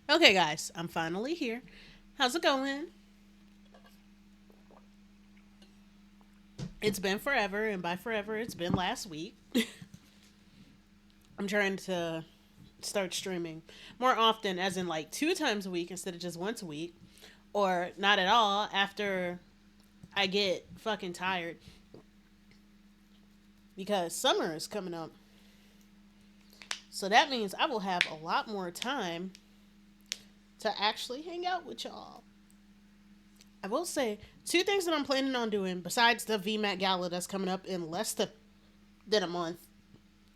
Okay, guys, I'm finally here. How's it going? It's been forever, and by forever, it's been last week. I'm trying to start streaming more often, as in like 2 times a week instead of just once a week, or not at all after I get fucking tired because summer is coming up. So that means I will have a lot more time to actually hang out with y'all. I will say two things that I'm planning on doing besides the VMAT Gala that's coming up in less than a month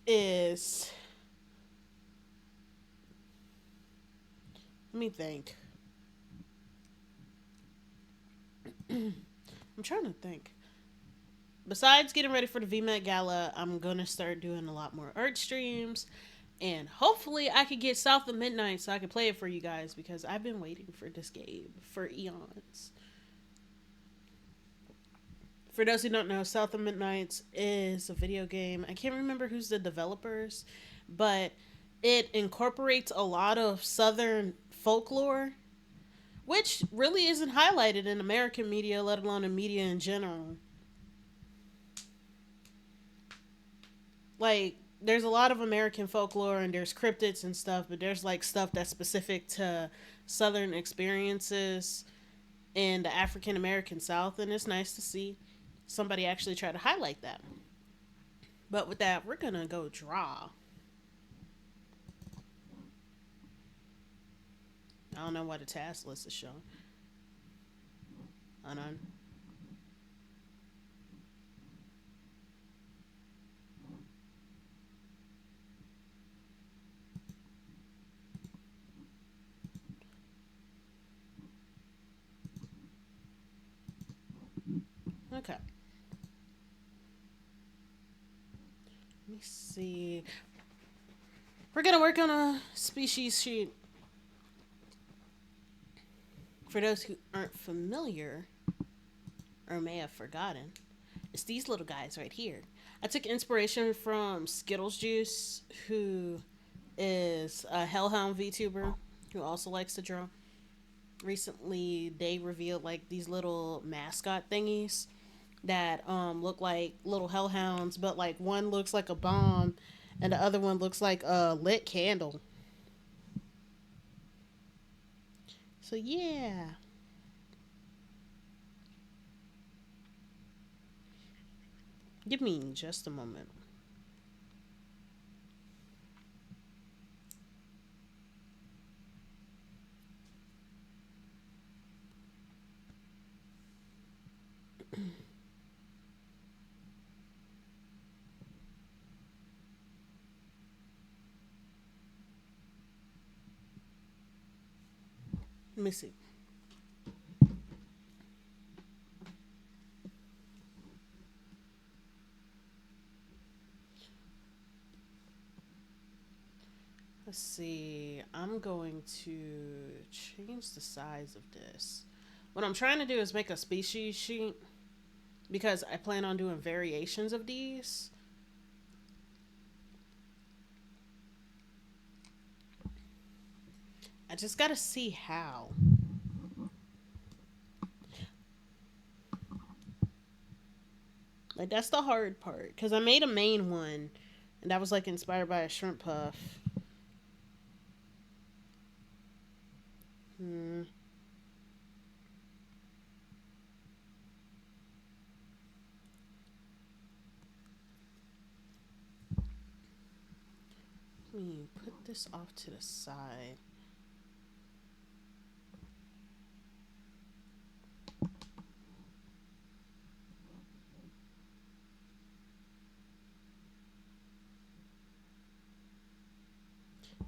is, let me think. I'm trying to think. Besides getting ready for the VMAT Gala, I'm gonna start doing a lot more art streams, and hopefully I could get South of Midnight so I can play it for you guys because I've been waiting for this game for eons. For those who don't know, South of Midnight is a video game. I can't remember who's the developers, but it incorporates a lot of Southern folklore, which really isn't highlighted in American media, let alone in media in general. Like, there's a lot of American folklore and there's cryptids and stuff, but there's like stuff that's specific to Southern experiences in the African American South, and it's nice to see somebody actually try to highlight that. But with that, we're gonna go draw. I don't know why the task list is showing. Hold on. Okay. Let me see. We're gonna work on a species sheet. For those who aren't familiar or may have forgotten, it's these little guys right here. I took inspiration from Skittles Juice, who is a Hellhound VTuber who also likes to draw. Recently, they revealed like these little mascot thingies that look like little hellhounds, but like one looks like a bomb and the other one looks like a lit candle. So yeah, give me just a moment. Let me see. Let's see. I'm going to change the size of this. What I'm trying to do is make a species sheet because I plan on doing variations of these. I just gotta see how. Like that's the hard part because I made a main one, and that was like inspired by a shrimp puff. Hmm. Let me put this off to the side.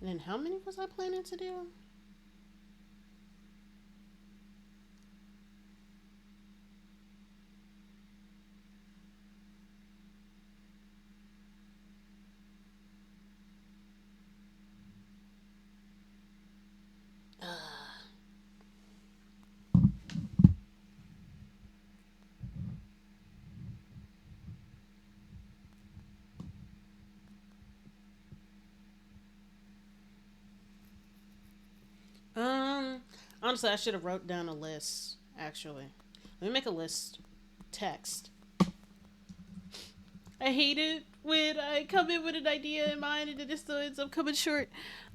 And then how many was I planning to do? Honestly, I should have wrote down a list, actually. Let me make a list. Text. I hate it when I come in with an idea in mind and then it still ends up coming short.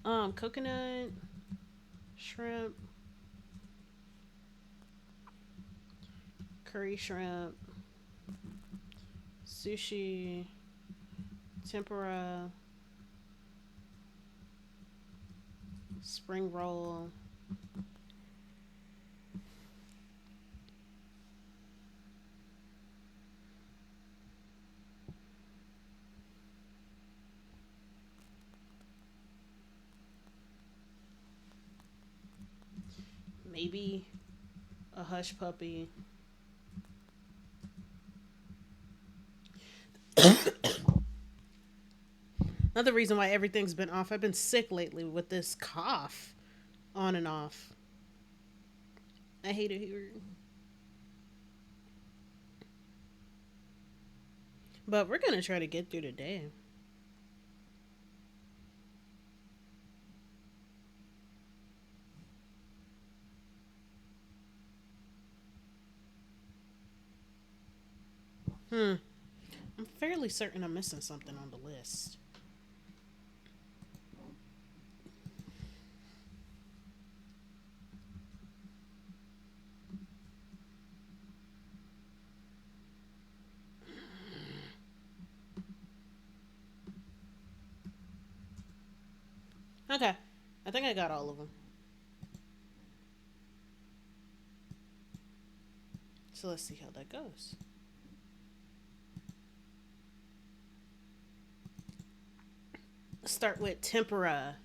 Coconut, shrimp, curry shrimp, sushi, tempura, spring roll, maybe a hush puppy. Another reason why everything's been off. I've been sick lately with this cough on and off. I hate it here. But we're going to try to get through today. I'm fairly certain I'm missing something on the list. Okay. I think I got all of them. So let's see how that goes. Let's start with tempura.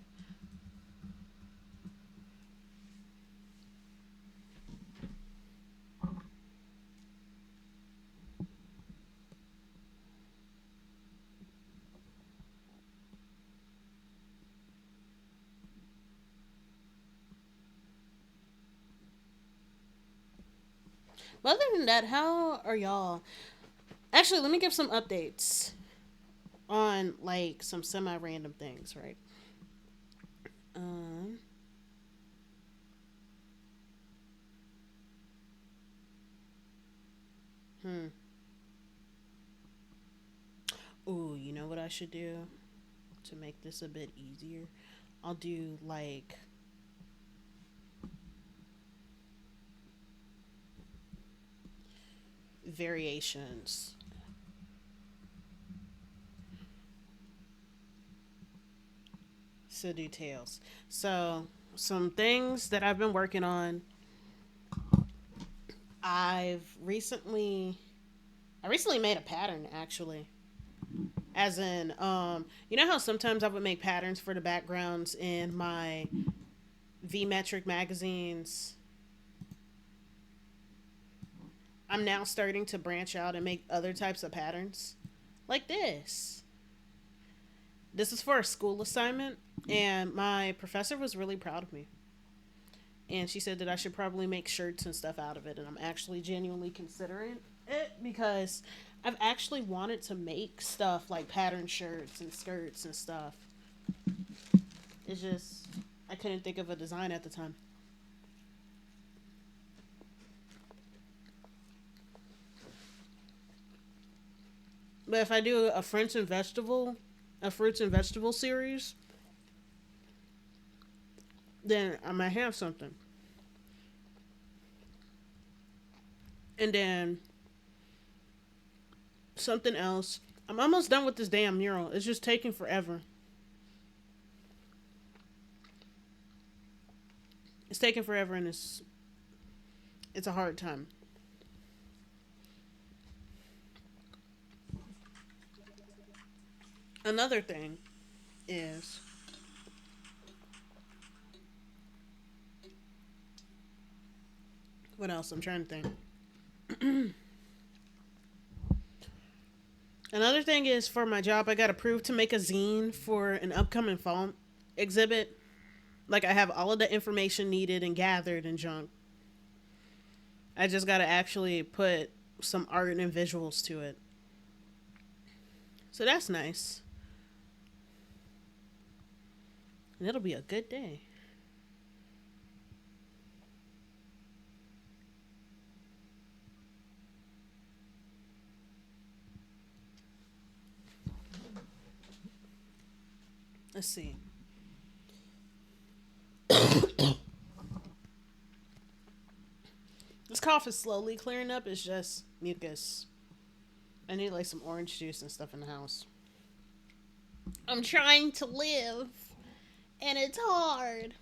But other than that, how are y'all? Actually, let me give some updates on like some semi-random things, right? Um, hmm. Ooh, you know what I should do to make this a bit easier? I'll do like variations. So do tails. So some things that I've been working on. I've recently I recently made a pattern actually. As in, you know how sometimes I would make patterns for the backgrounds in my V metric magazines. I'm now starting to branch out and make other types of patterns. Like this. This is for a school assignment, and my professor was really proud of me. And she said that I should probably make shirts and stuff out of it, and I'm actually genuinely considering it because I've actually wanted to make stuff like pattern shirts and skirts and stuff. It's just I couldn't think of a design at the time. But if I do a fruits and vegetable series, then I might have something. And then something else. I'm almost done with this damn mural. It's just taking forever. It's taking forever and it's a hard time. Another thing is what else? I'm trying to think. Another thing is for my job, I got approved to make a zine for an upcoming fall exhibit. Like I have all of the information needed and gathered and junk. I just got to actually put some art and visuals to it. So that's nice. And it'll be a good day. Let's see. This cough is slowly clearing up. It's just mucus. I need like some orange juice and stuff in the house. I'm trying to live, and it's hard.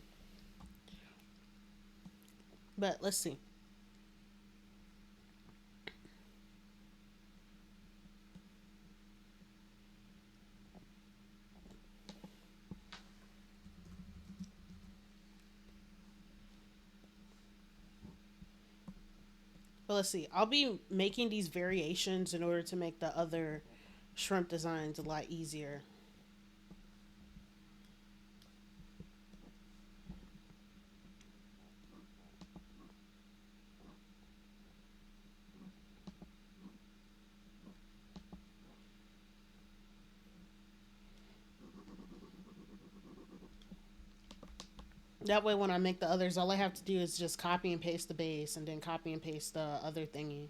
But let's see. But let's see. I'll be making these variations in order to make the other shrimp designs a lot easier. That way, when I make the others, all I have to do is just copy and paste the base and then copy and paste the other thingy.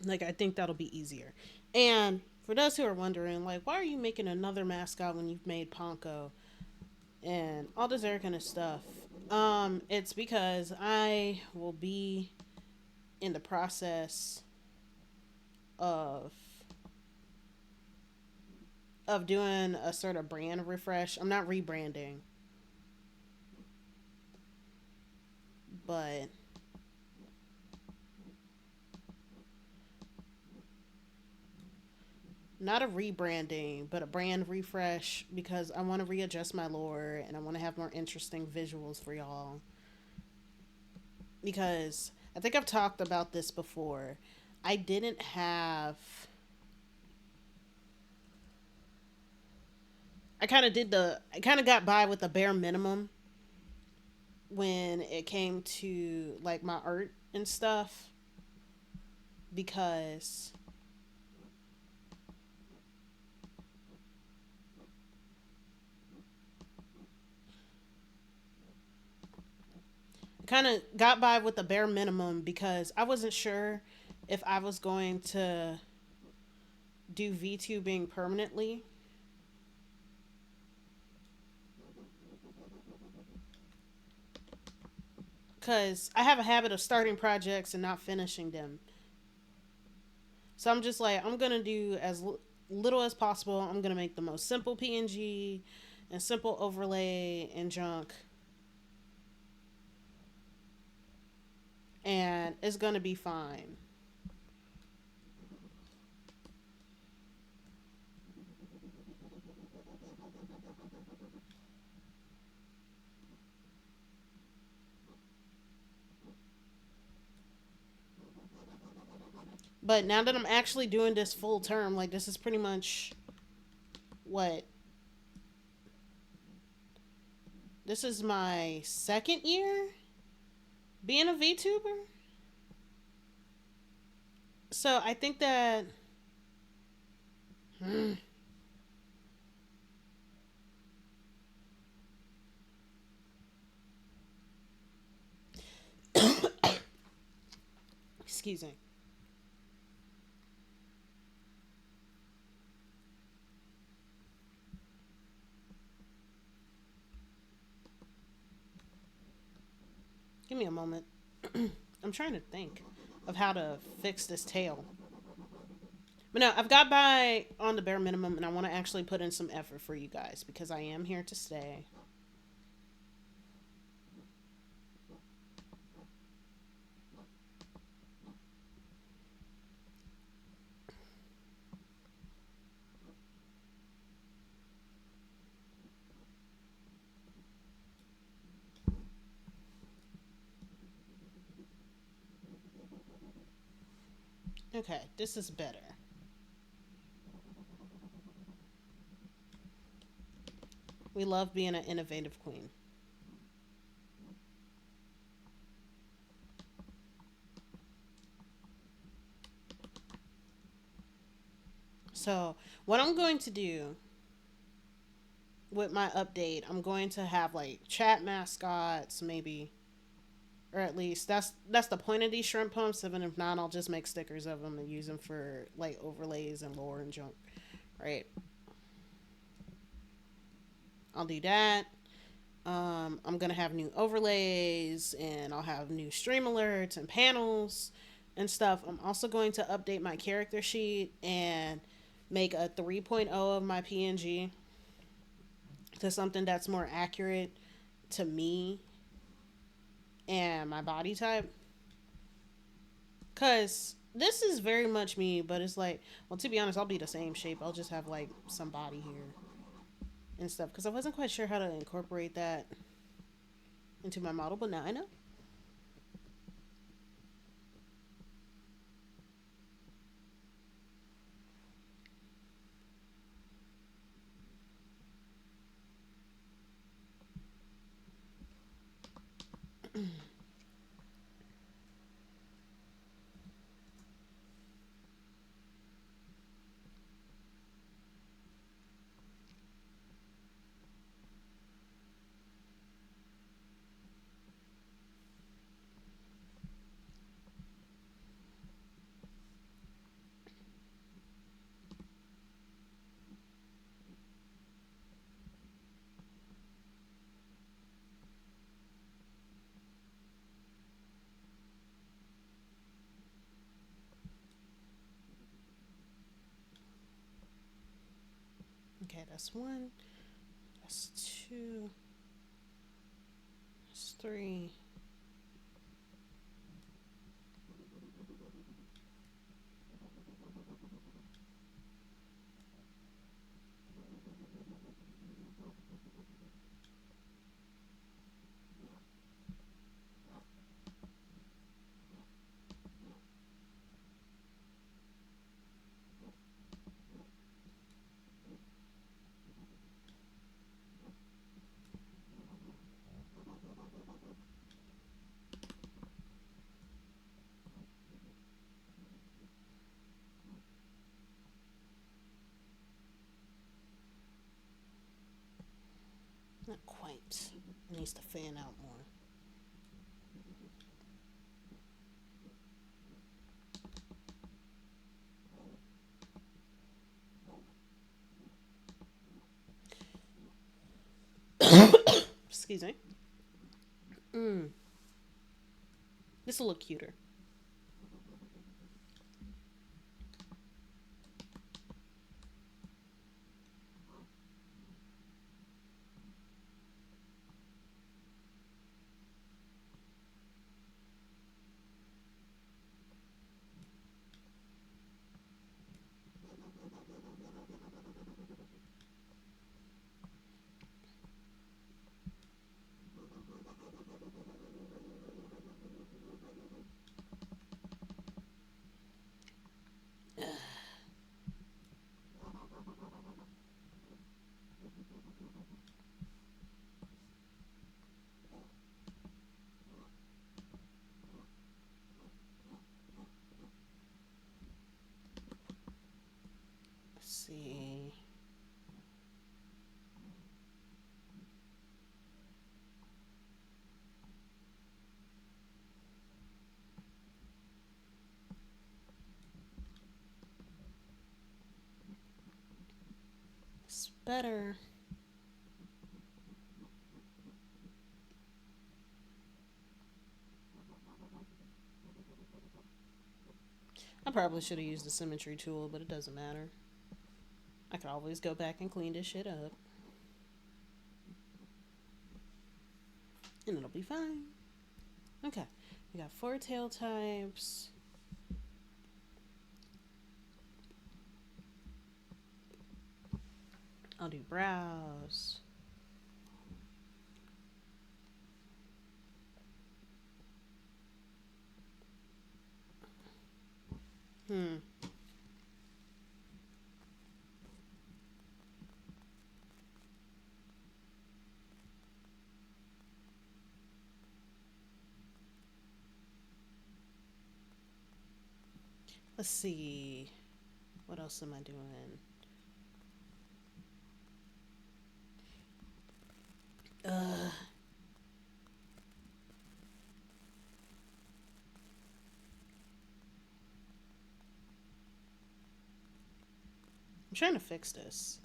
Like, I think that'll be easier. And for those who are wondering, like, why are you making another mascot when you've made Ponko and all this other kind of stuff? It's because I will be in the process of doing a sort of brand refresh. I'm not rebranding, but not a rebranding, but a brand refresh because I want to readjust my lore and I want to have more interesting visuals for y'all. Because I think I've talked about this before. I didn't have. I kind of got by with the bare minimum when it came to like my art and stuff because kind of got by with the bare minimum because I wasn't sure if I was going to do VTubing permanently. Because I have a habit of starting projects and not finishing them. So I'm just like, I'm going to do as little as possible. I'm going to make the most simple PNG and simple overlay and junk. And it's going to be fine. But now that I'm actually doing this full term, like this is pretty much what? This is my second year being a VTuber. So I think that excuse me. Give me a moment. I'm trying to think of how to fix this tail. But no, I've got by on the bare minimum and I want to actually put in some effort for you guys because I am here to stay. Okay, this is better. We love being an innovative queen. So, what I'm going to do with my update, I'm going to have like chat mascots, maybe, or at least that's the point of these shrimp pumps. Even if not, I'll just make stickers of them and use them for like overlays and lore and junk. Right? I'll do that. I'm gonna have new overlays and I'll have new stream alerts and panels and stuff. I'm also going to update my character sheet and make a 3.0 of my PNG to something that's more accurate to me and my body type. Cause this is very much me, but it's like, well, to be honest, I'll be the same shape. I'll just have like some body here and stuff. Cause I wasn't quite sure how to incorporate that into my model, but now I know. Okay, that's one. That's two. That's three. Not quite. It needs to fan out more. Excuse me. Mm. This will look cuter. Let's see. It's better. I probably should have used the symmetry tool, but it doesn't matter. I could always go back and clean this shit up. And it'll be fine. Okay. We got 4 tail types. I'll do brows. Hmm. Let's see. What else am I doing? I'm trying to fix this.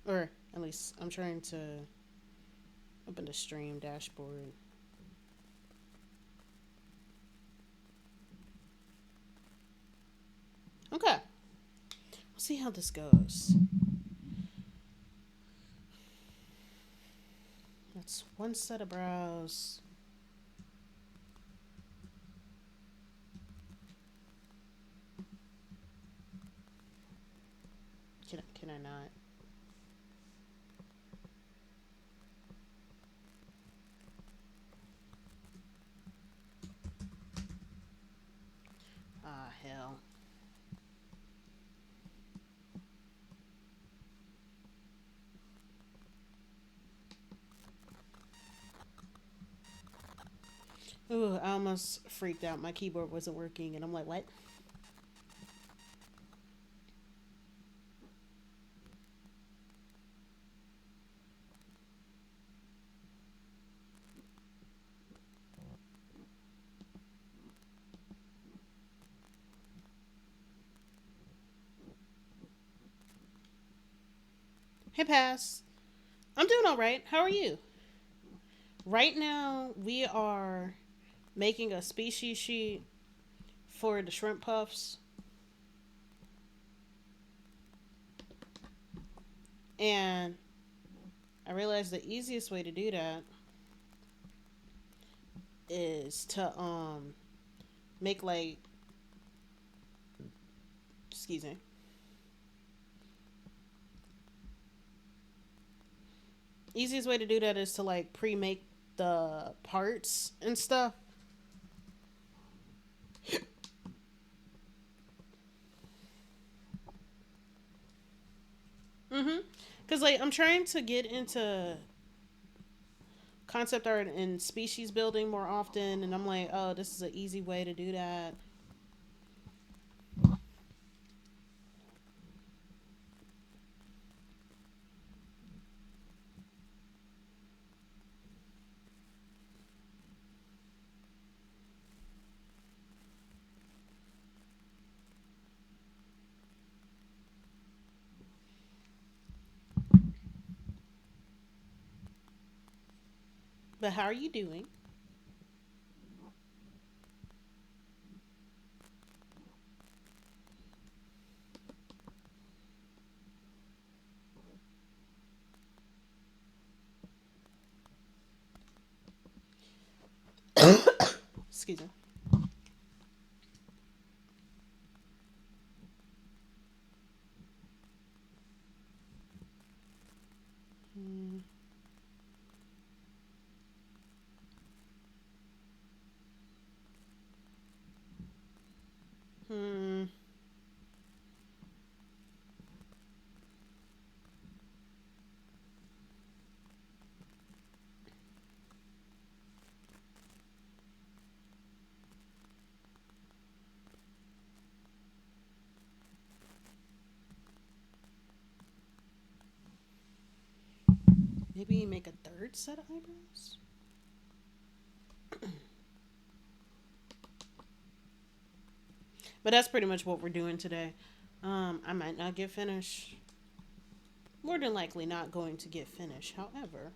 Or at least I'm trying to open the stream dashboard. Okay. We'll see how this goes. That's one set of brows. Can I not? Ah, hell. Ooh, I almost freaked out. My keyboard wasn't working, and I'm like, what? Hey, Pass. I'm doing all right. How are you? Right now, we are making a species sheet for the shrimp puffs. And I realized the easiest way to do that is to make like, excuse me. Easiest way to do that is to like pre-make the parts and stuff. Mhm. Cuz like I'm trying to get into concept art and species building more often, and I'm like, "Oh, this is an easy way to do that." But how are you doing? Excuse me. Hmm. Hmm. Maybe make a third set of eyebrows? But that's pretty much what we're doing today. I might not get finished. More than likely not going to get finished. However,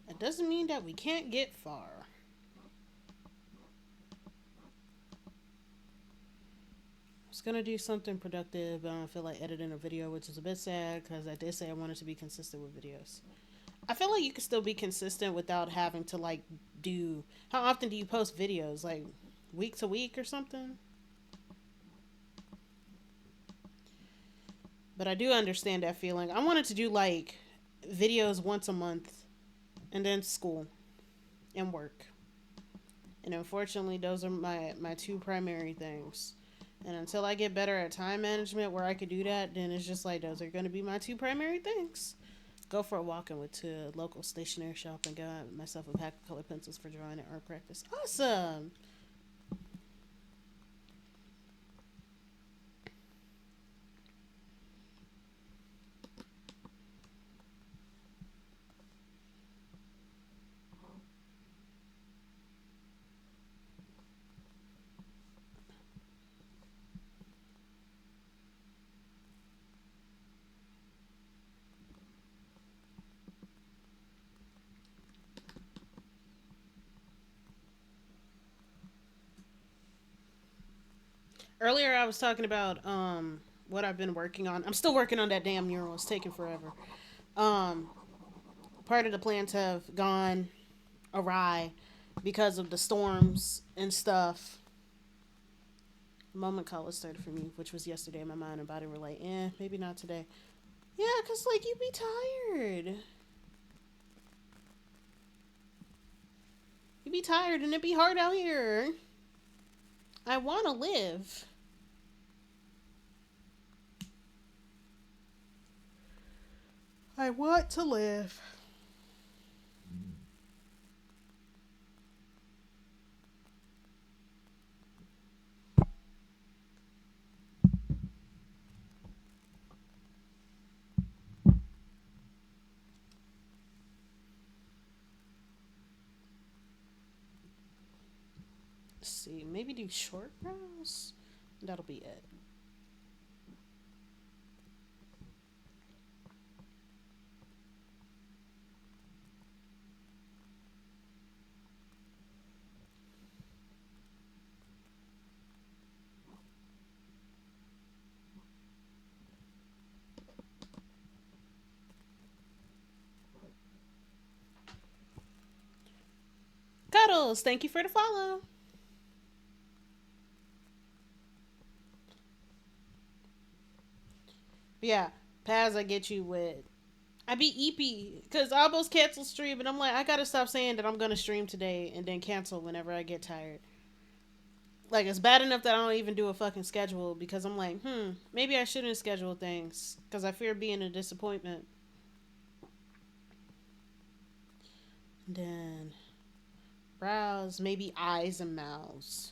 that doesn't mean that we can't get far. I was gonna do something productive, but I don't feel like editing a video, which is a bit sad because I did say I wanted to be consistent with videos. I feel like you can still be consistent without having to like do. How often do you post videos? Like week to week or something? But I do understand that feeling. I wanted to do like videos once a month and then school and work. And unfortunately, those are my two primary things. And until I get better at time management where I could do that, then it's just like those are going to be my two primary things. go for a walk and went to a local stationery shop and got myself a pack of colored pencils for drawing and art practice. Awesome. Earlier, I was talking about what I've been working on. I'm still working on that damn mural. It's taking forever. Um, Part of the plans have gone awry because of the storms and stuff. The moment college started for me, which was yesterday. My mind and body were like, maybe not today. Yeah, cause like you be tired. You be tired and it be hard out here. I want to live. I want to live. Let's see, maybe do short brows. That'll be it. Cuddles, thank you for the follow. But yeah, Paz, I get you with. I be eepy because I almost canceled stream, and I'm like, I gotta stop saying that I'm gonna stream today and then cancel whenever I get tired. Like it's bad enough that I don't even do a fucking schedule because I'm like, maybe I shouldn't schedule things because I fear being a disappointment. And then brows, maybe eyes and mouths.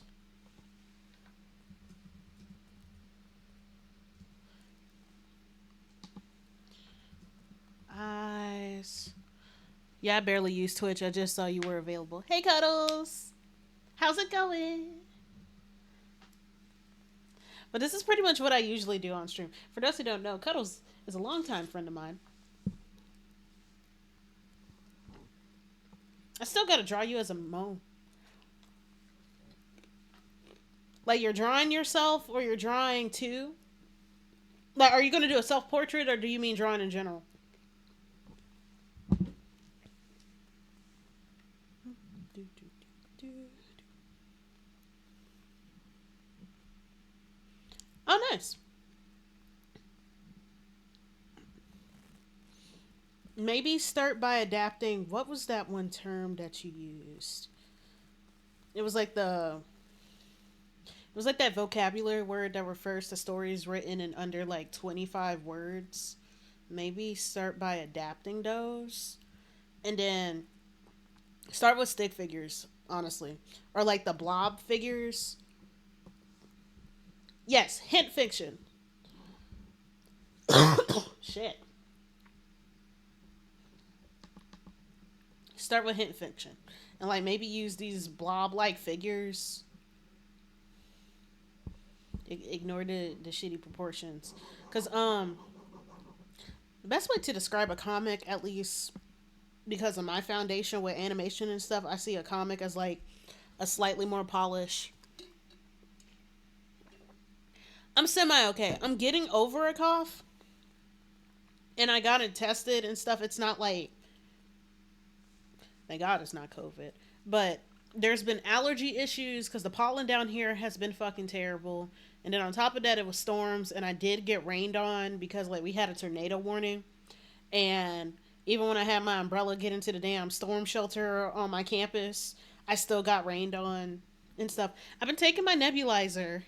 Eyes. Yeah, I barely use Twitch. I just saw you were available. Hey, Cuddles. How's it going? But this is pretty much what I usually do on stream. For those who don't know, Cuddles is a longtime friend of mine. I still gotta draw you as a mo. Like you're drawing yourself or you're drawing too? Like, are you gonna do a self-portrait or do you mean drawing in general? Oh, nice. Maybe start by adapting. What was that one term that you used? It was like that vocabulary word that refers to stories written in under like 25 words. Maybe start by adapting those. And then start with stick figures, honestly. Or like the blob figures. Yes, hint fiction. Shit. Start with hint fiction. And like maybe use these blob like figures. Ignore the shitty proportions. Cause the best way to describe a comic, at least because of my foundation with animation and stuff, I see a comic as like a slightly more polished. I'm semi okay. I'm getting over a cough. And I got it tested and stuff. It's not like, thank God it's not COVID. But there's been allergy issues because the pollen down here has been fucking terrible. And then on top of that, it was storms, and I did get rained on because like we had a tornado warning. And even when I had my umbrella get into the damn storm shelter on my campus, I still got rained on and stuff. I've been taking my nebulizer,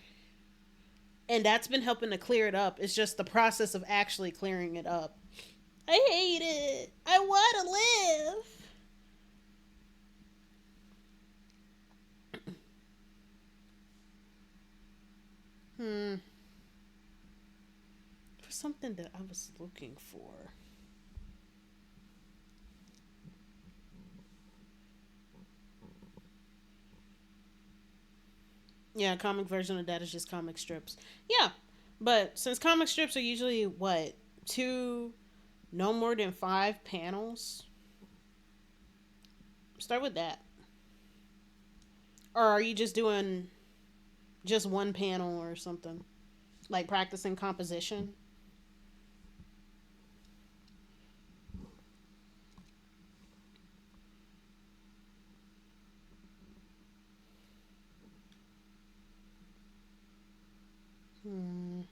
and that's been helping to clear it up. It's just the process of actually clearing it up I hate it. I want to live. Hmm. For something that I was looking for. Yeah, comic version of that is just comic strips. Yeah, but since comic strips are usually what, two, no more than five panels, start with that. Or are you just doing just one panel or something? Like practicing composition? Hmm.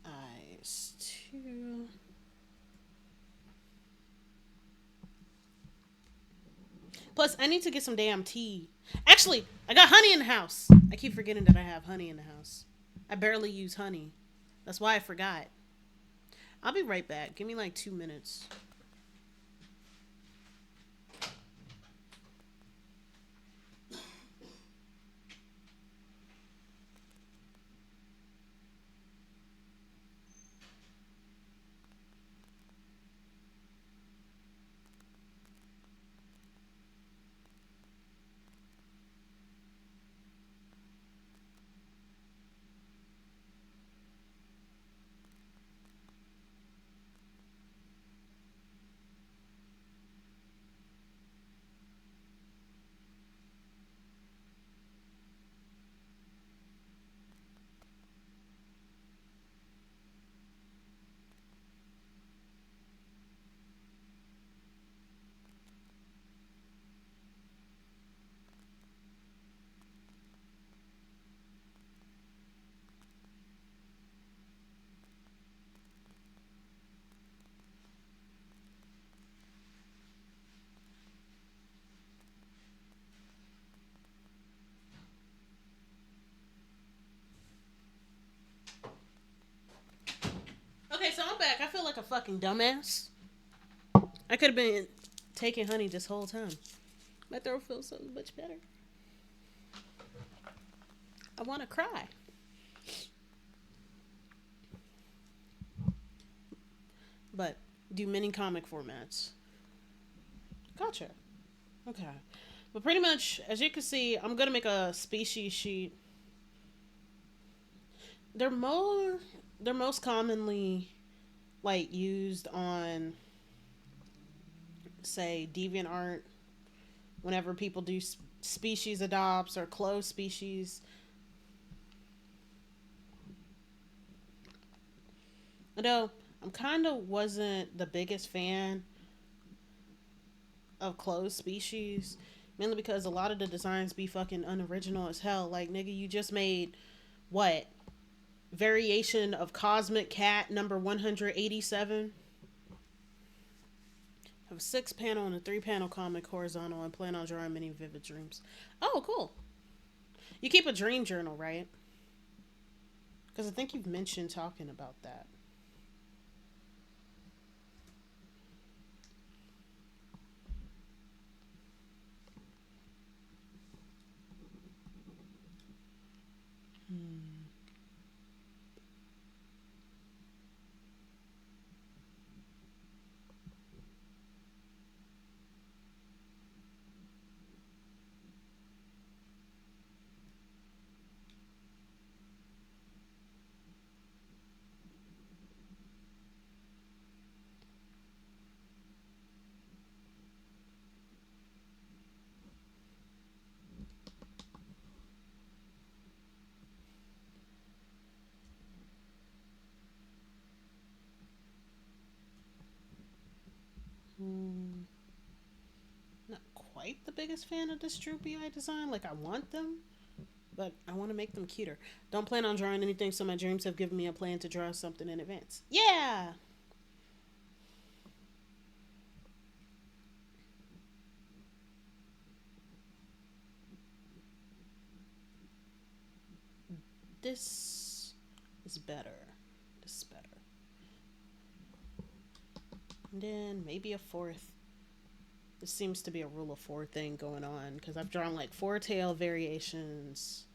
Eyes two. Plus, I need to get some damn tea. Actually, I got honey in the house. I keep forgetting that I have honey in the house. I barely use honey. That's why I forgot. I'll be right back. Give me like 2 minutes. Okay, so I'm back. I feel like a fucking dumbass. I could have been taking honey this whole time. My throat feels so much better. I want to cry. But do many comic formats. Gotcha. Okay. But pretty much, as you can see, I'm gonna make a species sheet. They're more, they're most commonly like used on, say, DeviantArt. Whenever people do species adopts or closed species, although I'm kind of wasn't the biggest fan of closed species, mainly because a lot of the designs be fucking unoriginal as hell. Like, nigga, you just made what, variation of Cosmic Cat number 187. Have a 6 panel and a 3 panel comic horizontal and plan on drawing many vivid dreams. Oh, cool. You keep a dream journal, right? Because I think you've mentioned talking about that. Hmm. the biggest fan of this droopy eye design. Like, I want them, but I want to make them cuter. Don't plan on drawing anything, so my dreams have given me a plan to draw something in advance. Yeah! This is better. This is better. And then maybe a fourth. This seems to be a rule of four thing going on because I've drawn like 4 tail variations,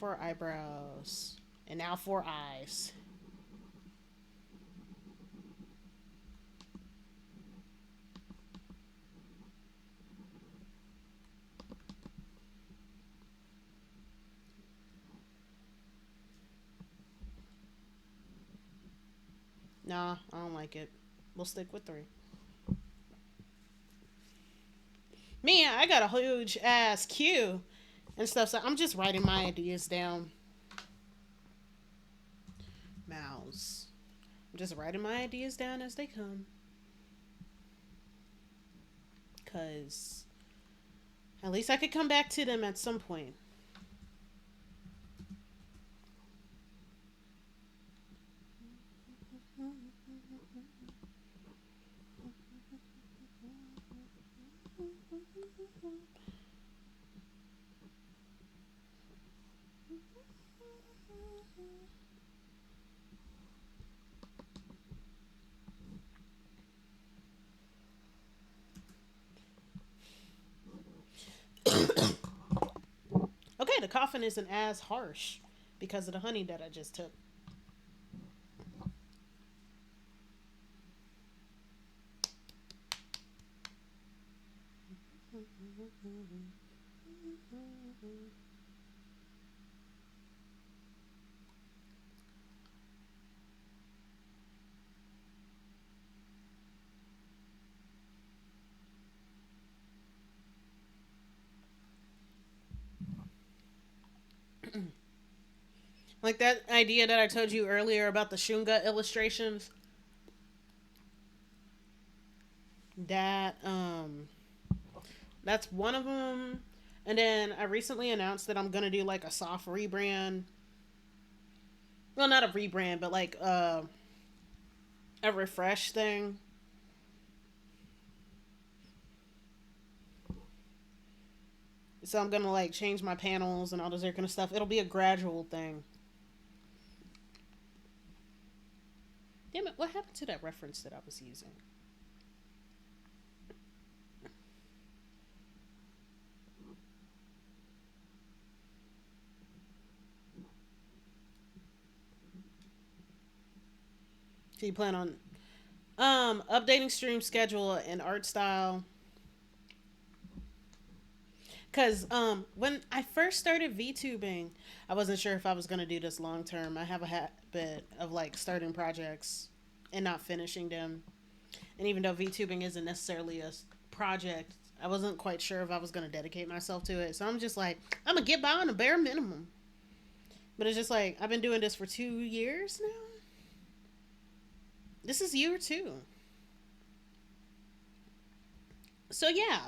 4 eyebrows, and now 4 eyes. Nah, I don't like it. We'll stick with 3. Me, I got a huge ass queue and stuff, so I'm just writing my ideas down. Mouse. I'm just writing my ideas down as they come. Because at least I could come back to them at some point. Okay, the coffin isn't as harsh because of the honey that I just took. Like that idea that I told you earlier about the Shunga illustrations. That that's one of them. And then I recently announced that I'm gonna do like a soft rebrand. Well, not a rebrand, but like a refresh thing. So I'm gonna like change my panels and all this other kind of stuff. It'll be a gradual thing. Damn it! What happened to that reference that I was using? So you plan on updating stream schedule and art style. Because when I first started VTubing, I wasn't sure if I was going to do this long term. I have a habit of like starting projects and not finishing them. And even though VTubing isn't necessarily a project, I wasn't quite sure if I was going to dedicate myself to it. So I'm just like, I'm going to get by on the bare minimum. But it's just like, I've been doing this for 2 years now. This is year 2. So yeah.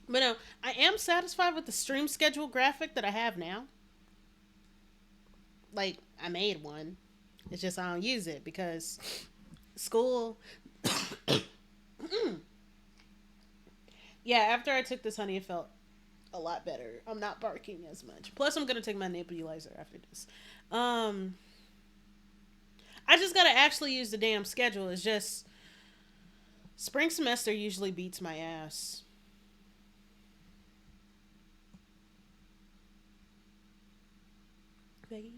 But no, I am satisfied with the stream schedule graphic that I have now. Like, I made one. It's just I don't use it because school. Yeah, after I took this honey, it felt a lot better. I'm not barking as much. Plus, I'm gonna take my nebulizer after this. I just gotta actually use the damn schedule. It's just spring semester usually beats my ass. Baby.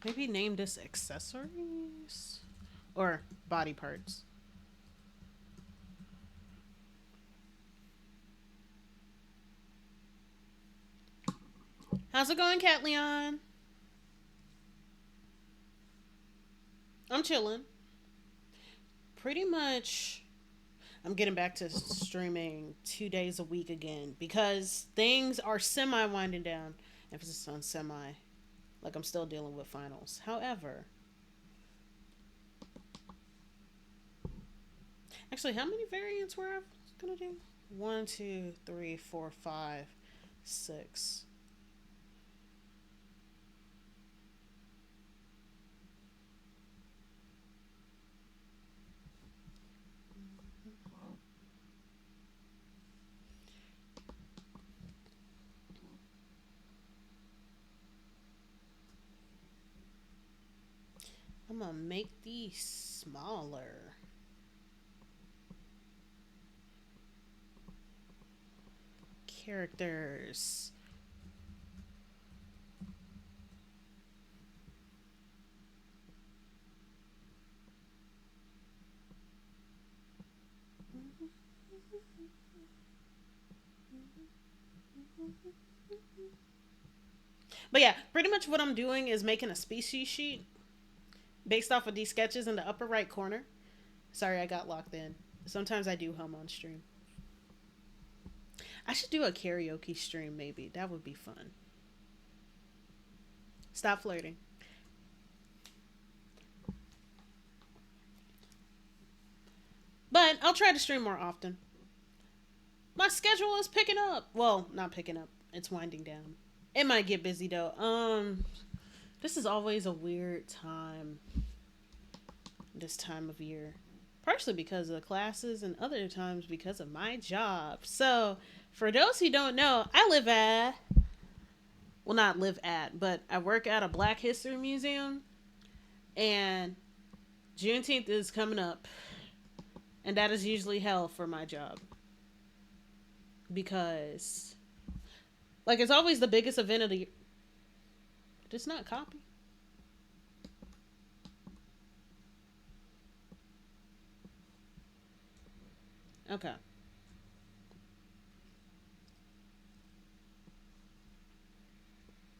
Maybe name this accessories or body parts. How's it going, Cat Leon? I'm chilling. Pretty much, I'm getting back to streaming 2 days a week again because things are semi winding down. Emphasis on semi. Like I'm still dealing with finals. However, actually, how many variants were I gonna do? One, two, three, four, five, six. I'm gonna make these smaller. Characters. But yeah, pretty much what I'm doing is making a species sheet based off of these sketches in the upper right corner. Sorry, I got locked in. Sometimes I do hum on stream. I should do a karaoke stream, maybe. That would be fun. Stop flirting. But I'll try to stream more often. My schedule is picking up. Well, not picking up. It's winding down. It might get busy though. This is always a weird time. This time of year. Partially because of the classes and other times because of my job. So, for those who don't know, I live at, well, not live at, but I work at a Black History Museum. And Juneteenth is coming up. And that is usually hell for my job. Because, like, it's always the biggest event of the year. It's not copy. Okay.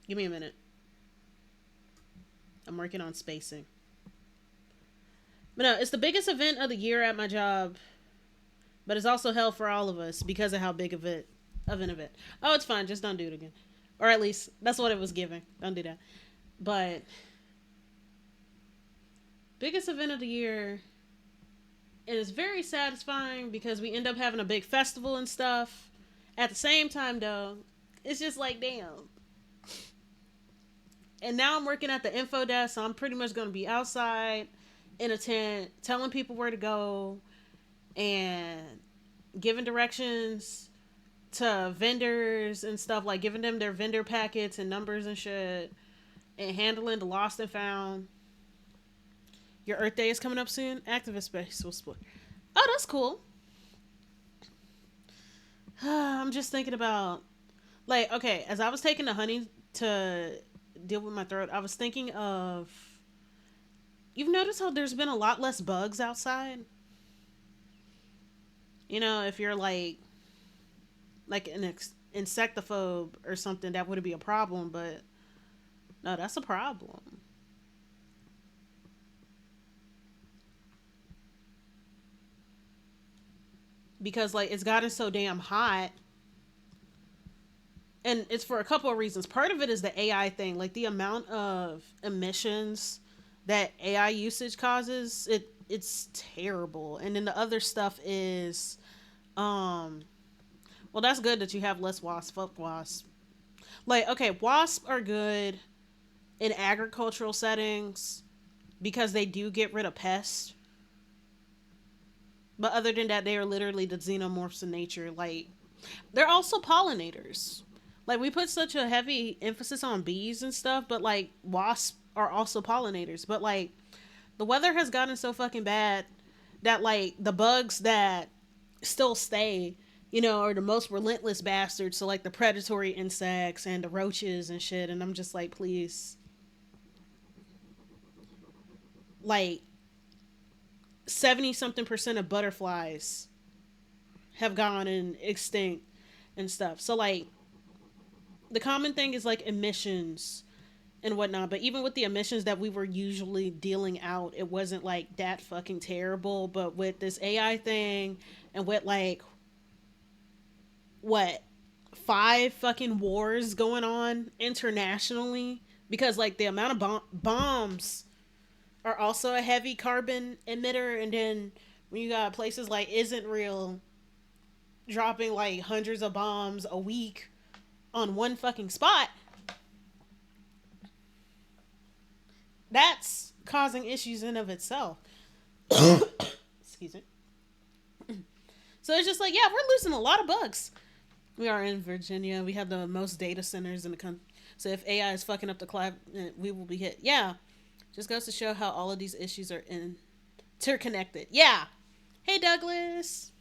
Give me a minute. I'm working on spacing. But no, it's the biggest event of the year at my job. But it's also hell for all of us because of how big of an event. Oh, it's fine. Just don't do it again. Or at least, that's what it was giving. Don't do that. But, biggest event of the year. And it's very satisfying because we end up having a big festival and stuff. At the same time, though, it's just like, damn. And now I'm working at the info desk, so I'm pretty much going to be outside in a tent, telling people where to go, and giving directions to vendors and stuff, like giving them their vendor packets and numbers and shit, and handling the lost and found. Your Earth Day is coming up soon. Activist space will split. Oh, that's cool. I'm just thinking about, like, okay, as I was taking the honey to deal with my throat, I was thinking of, you've noticed how there's been a lot less bugs outside? You know, if you're like an insectophobe or something, that would be a problem, but no, that's a problem. Because, like, it's gotten so damn hot. And it's for a couple of reasons. Part of it is the AI thing. Like, the amount of emissions that AI usage causes, it's terrible. And then the other stuff is, well, that's good that you have less wasps. Fuck wasps. Like, okay, wasps are good in agricultural settings because they do get rid of pests. But other than that, they are literally the xenomorphs in nature. Like, they're also pollinators. Like, we put such a heavy emphasis on bees and stuff, but, like, wasps are also pollinators. But, like, the weather has gotten so fucking bad that, like, the bugs that still stay, you know, are the most relentless bastards. So, like, the predatory insects and the roaches and shit. And I'm just like, please. Like, 70-something% of butterflies have gone and extinct and stuff. So, like, The common thing is like emissions and whatnot. But even with the emissions that we were usually dealing out, it wasn't like that fucking terrible. But with this AI thing and with like what, five fucking wars going on internationally, because like the amount of bombs are also a heavy carbon emitter, and then when you got places like Isn't Real dropping like hundreds of bombs a week on one fucking spot, that's causing issues in of itself. Excuse me. So it's just like, yeah, we're losing a lot of bugs. We are in Virginia. We have the most data centers in the country. So if AI is fucking up the climate, we will be hit. Yeah. Just goes to show how all of these issues are interconnected. Yeah. Hey, Douglas.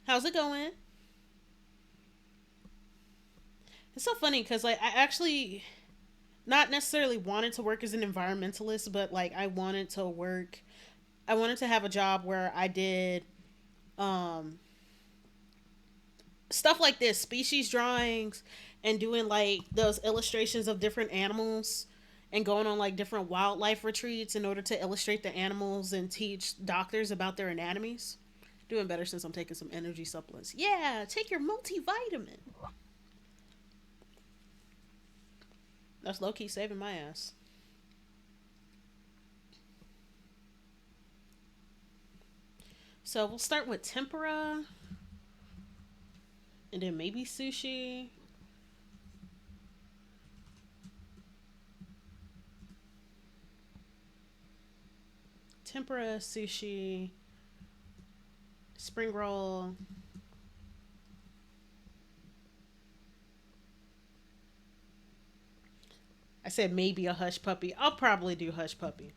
How's it going? It's so funny because like I actually not necessarily wanted to work as an environmentalist, but like I wanted to work. I wanted to have a job where I did um stuff like this, species drawings, and doing like those illustrations of different animals, and going on like different wildlife retreats in order to illustrate the animals and teach doctors about their anatomies. Doing better since I'm taking some energy supplements. Yeah, take your multivitamin. That's low key saving my ass. So we'll start with tempura, and then maybe sushi. Tempura, sushi, spring roll. I said maybe a hush puppy. I'll probably do hush puppy.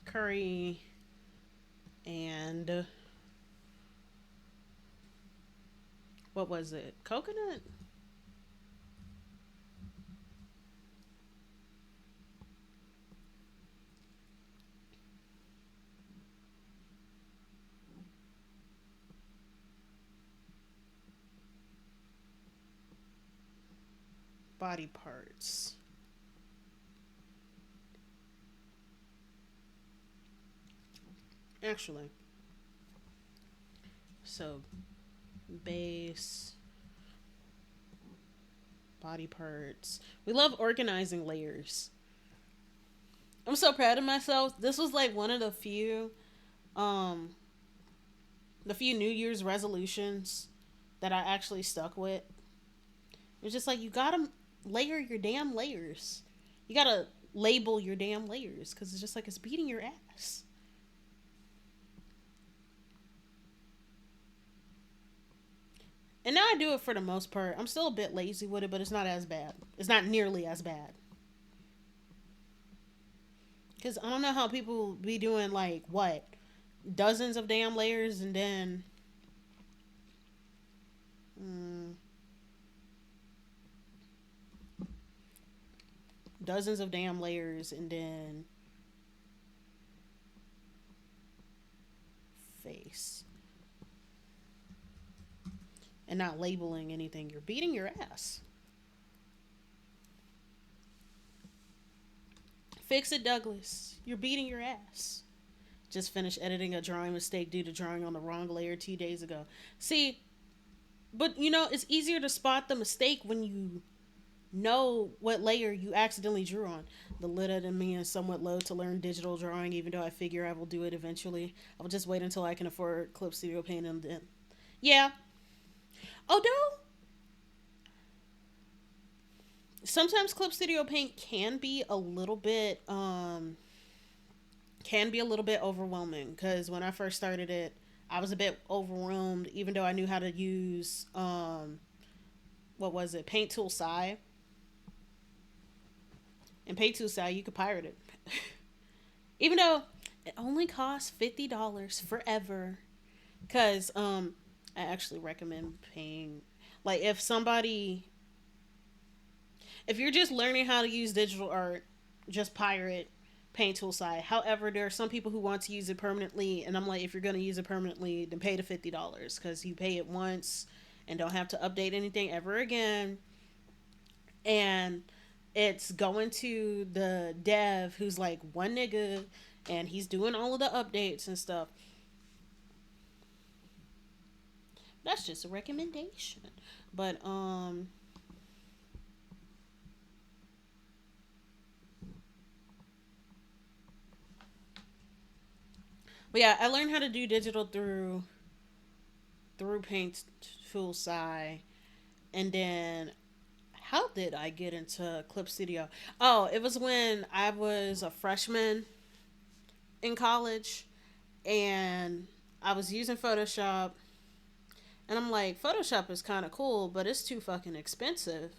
Curry and what was it? Coconut? Body parts. Actually, so base, body parts. We love organizing layers. I'm so proud of myself. This was like one of um the few New Year's resolutions that I actually stuck with. It's just like you gotta layer your damn layers. You gotta label your damn layers because it's just like it's beating your ass. And now I do it for the most part. I'm still a bit lazy with it, but it's not as bad. It's not nearly as bad. Because I don't know how people be doing like what? Dozens of damn layers and then. Mm, dozens of damn layers and then. Face. And not labeling anything. You're beating your ass. Fix it, Douglas. You're beating your ass. Just finished editing a drawing mistake due to drawing on the wrong layer 2 days ago. See, but you know, it's easier to spot the mistake when you know what layer you accidentally drew on. The lid in me is somewhat low to learn digital drawing, even though I figure I will do it eventually. I will just wait until I can afford Clip Studio Paint and then. Yeah. Although, sometimes Clip Studio Paint can be a little bit overwhelming because when I first started it, I was a bit overwhelmed, even though I knew how to use what was it, Paint Tool Sai. And Paint Tool Sai, you could pirate it, even though it only costs $50 forever. Because I actually recommend paying. Like if you're just learning how to use digital art, just pirate Paint Tool side. However, there are some people who want to use it permanently, and I'm like, if you're gonna use it permanently, then pay the $50 because you pay it once and don't have to update anything ever again. And it's going to the dev who's like one nigga, and he's doing all of the updates and stuff. That's just a recommendation. But but yeah, I learned how to do digital through Paint Tool Sci. And then how did I get into Clip Studio? Oh, it was when I was a freshman in college, and I was using Photoshop, and I'm like, Photoshop is kind of cool, but it's too fucking expensive,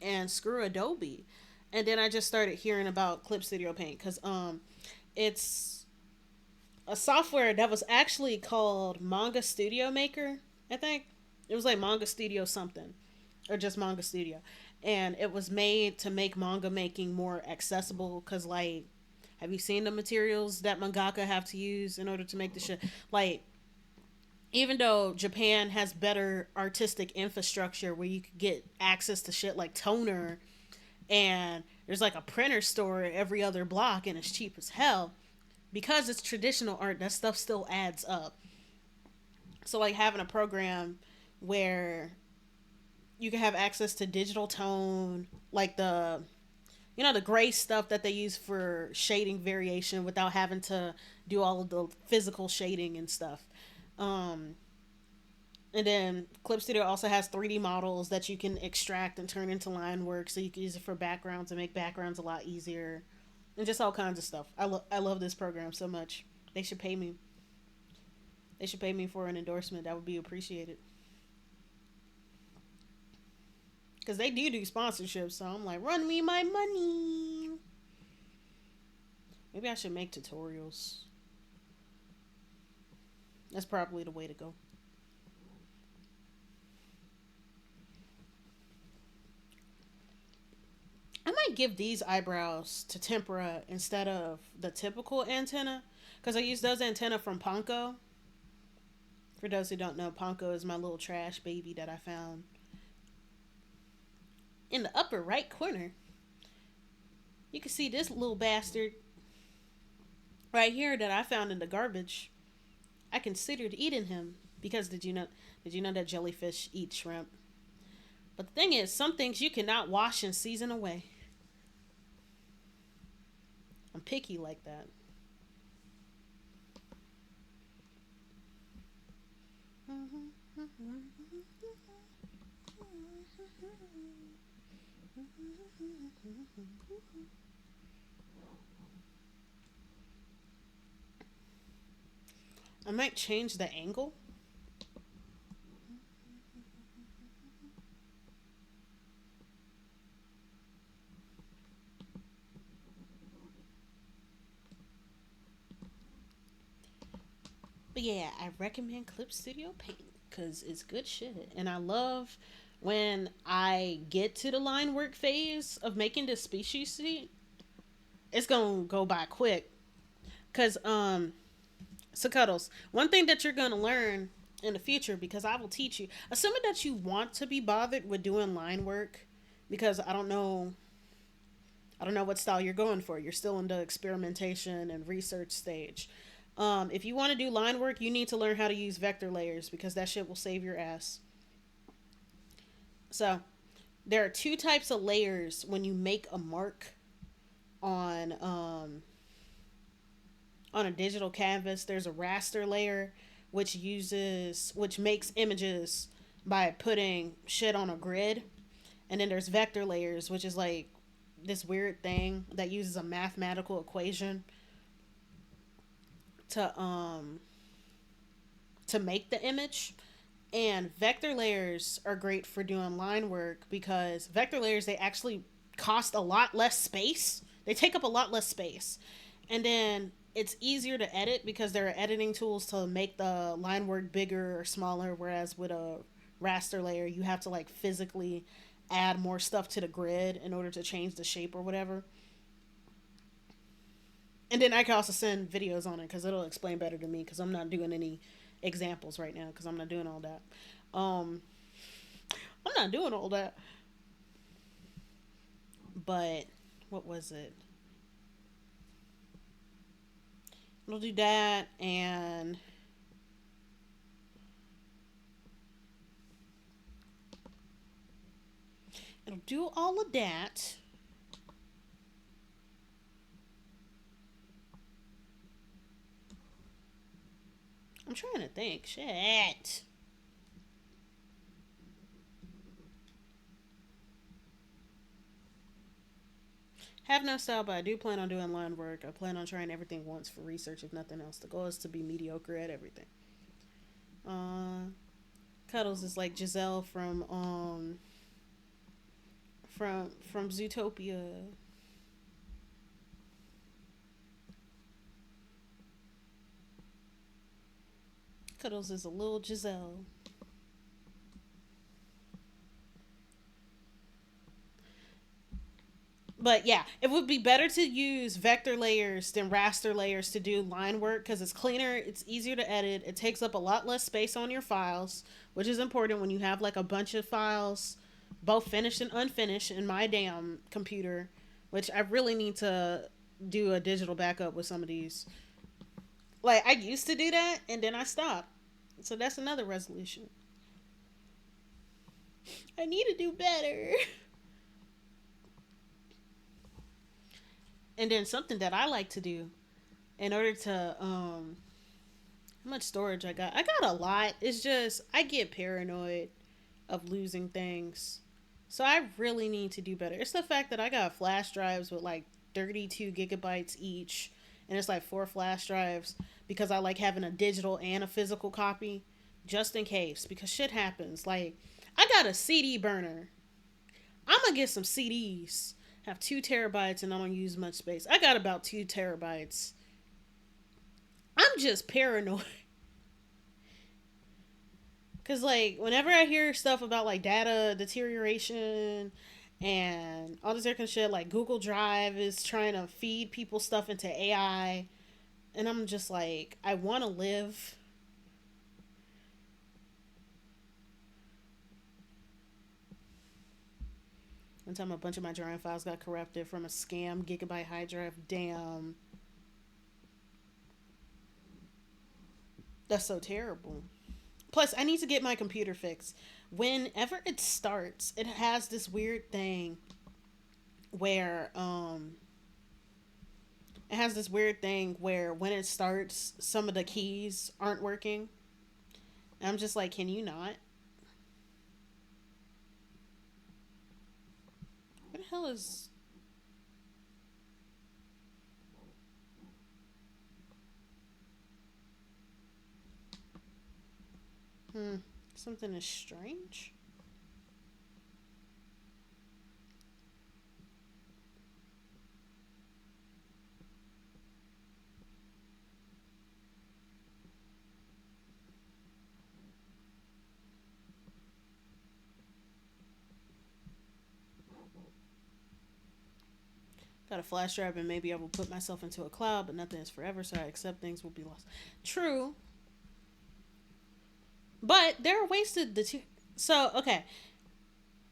and screw Adobe. And then I just started hearing about Clip Studio Paint because it's a software that was actually called Manga Studio Maker. I think it was like Manga Studio something, or just Manga Studio, and it was made to make manga making more accessible. Cause like, have you seen the materials that mangaka have to use in order to make the shit? Like, even though Japan has better artistic infrastructure where you could get access to shit like toner, and there's like a printer store every other block and it's cheap as hell, because it's traditional art, that stuff still adds up. So like having a program where you can have access to digital tone, like the gray stuff that they use for shading variation without having to do all of the physical shading and stuff. Um, and then Clip Studio also has 3D models that you can extract and turn into line work, so you can use it for backgrounds and make backgrounds a lot easier, and just all kinds of stuff. I love this program so much. They should pay me. They should pay me for an endorsement. That would be appreciated. Because they do sponsorships, so I'm like, run me my money. Maybe I should make tutorials. That's probably the way to go. I might give these eyebrows to tempera instead of the typical antenna, because I use those antenna from Ponko. For those who don't know, Ponko is my little trash baby that I found in the upper right corner. You can see this little bastard right here that I found in the garbage. I considered eating him because did you know that jellyfish eat shrimp? But the thing is, some things you cannot wash and season away. I'm picky like that. I might change the angle. But yeah, I recommend Clip Studio Paint because it's good shit. And I love when I get to the line work phase of making this species seed. It's gonna go by quick. Cause so Cuddles, one thing that you're gonna learn in the future, because I will teach you, assuming that you want to be bothered with doing line work, because I don't know what style you're going for. You're still in the experimentation and research stage. If you want to do line work, you need to learn how to use vector layers because that shit will save your ass. So, there are two types of layers when you make a mark on on a digital canvas. There's a raster layer which makes images by putting shit on a grid, and then there's vector layers, which is like this weird thing that uses a mathematical equation to make the image. And vector layers are great for doing line work because vector layers, they actually cost a lot less space. They take up a lot less space. And then it's easier to edit because there are editing tools to make the line work bigger or smaller, whereas with a raster layer, you have to like physically add more stuff to the grid in order to change the shape or whatever. And then I can also send videos on it because it'll explain better to me because I'm not doing any examples right now because I'm not doing all that. Um, I'm not doing all that. But what was it? It'll do that and it'll do all of that. I'm trying to think. Shit. Have no style, but I do plan on doing line work. I plan on trying everything once for research, if nothing else. The goal is to be mediocre at everything. Uh, Cuddles is like Giselle from Zootopia. Cuddles is a little Giselle. But yeah, it would be better to use vector layers than raster layers to do line work because it's cleaner, it's easier to edit, it takes up a lot less space on your files, which is important when you have like a bunch of files, both finished and unfinished, in my damn computer, which I really need to do a digital backup with some of these. Like, I used to do that and then I stopped. So that's another resolution. I need to do better. And then something that I like to do in order to how much storage I got? I got a lot. It's just I get paranoid of losing things. So I really need to do better. It's the fact that I got flash drives with like 32 gigabytes each and it's like four flash drives because I like having a digital and a physical copy just in case because shit happens. Like I got a CD burner. I'm gonna get some CDs. Have 2 terabytes and I don't use much space. I got about 2 terabytes. I'm just paranoid. Cause like whenever I hear stuff about like data deterioration and all this other kind of shit, like Google Drive is trying to feed people stuff into AI, and I'm just like, I want to live. One time, a bunch of my drawing files got corrupted from a scam gigabyte hard drive. Damn, that's so terrible. Plus, I need to get my computer fixed. Whenever it starts, it has this weird thing where it has this weird thing where when it starts, some of the keys aren't working. And I'm just like, can you not? What the hell is? Hmm. Something is strange. Got a flash drive and maybe I will put myself into a cloud, but nothing is forever, so I accept things will be lost. True, but there are ways to so okay,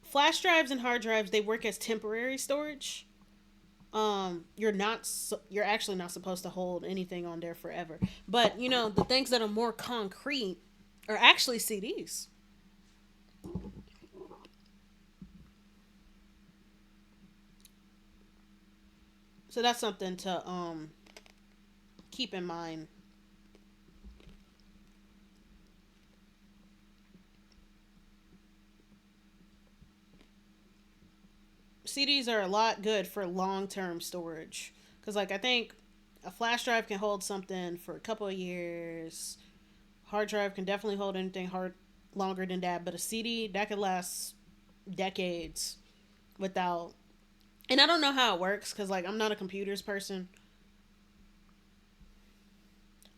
flash drives and hard drives they work as temporary storage. You're actually not supposed to hold anything on there forever. But you know the things that are more concrete are actually CDs. So that's something to keep in mind. CDs are a lot good for long term storage because like I think a flash drive can hold something for a couple of years. Hard drive can definitely hold anything hard longer than that, but a CD that could last decades without. And I don't know how it works because like I'm not a computers person.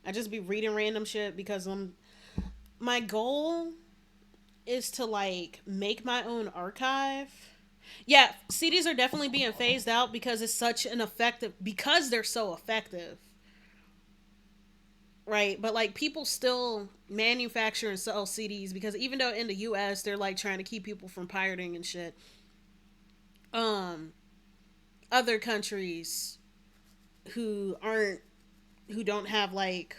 I just be reading random shit because my goal is to like make my own archive. Yeah, CDs are definitely being phased out because it's such an effective because they're so effective. Right, but like people still manufacture and sell CDs because even though in the US they're like trying to keep people from pirating and shit, um other countries who aren't who don't have like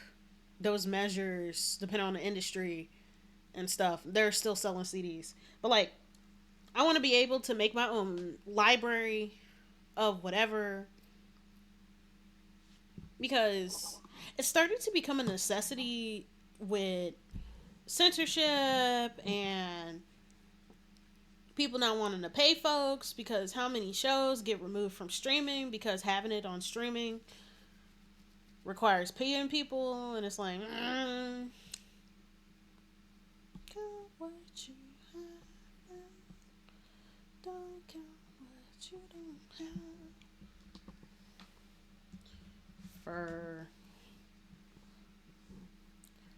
those measures depending on the industry and stuff, they're still selling CDs. But like I want to be able to make my own library of whatever because it started to become a necessity with censorship and people not wanting to pay folks because how many shows get removed from streaming because having it on streaming requires paying people and it's like what you have, don't count what you don't have. For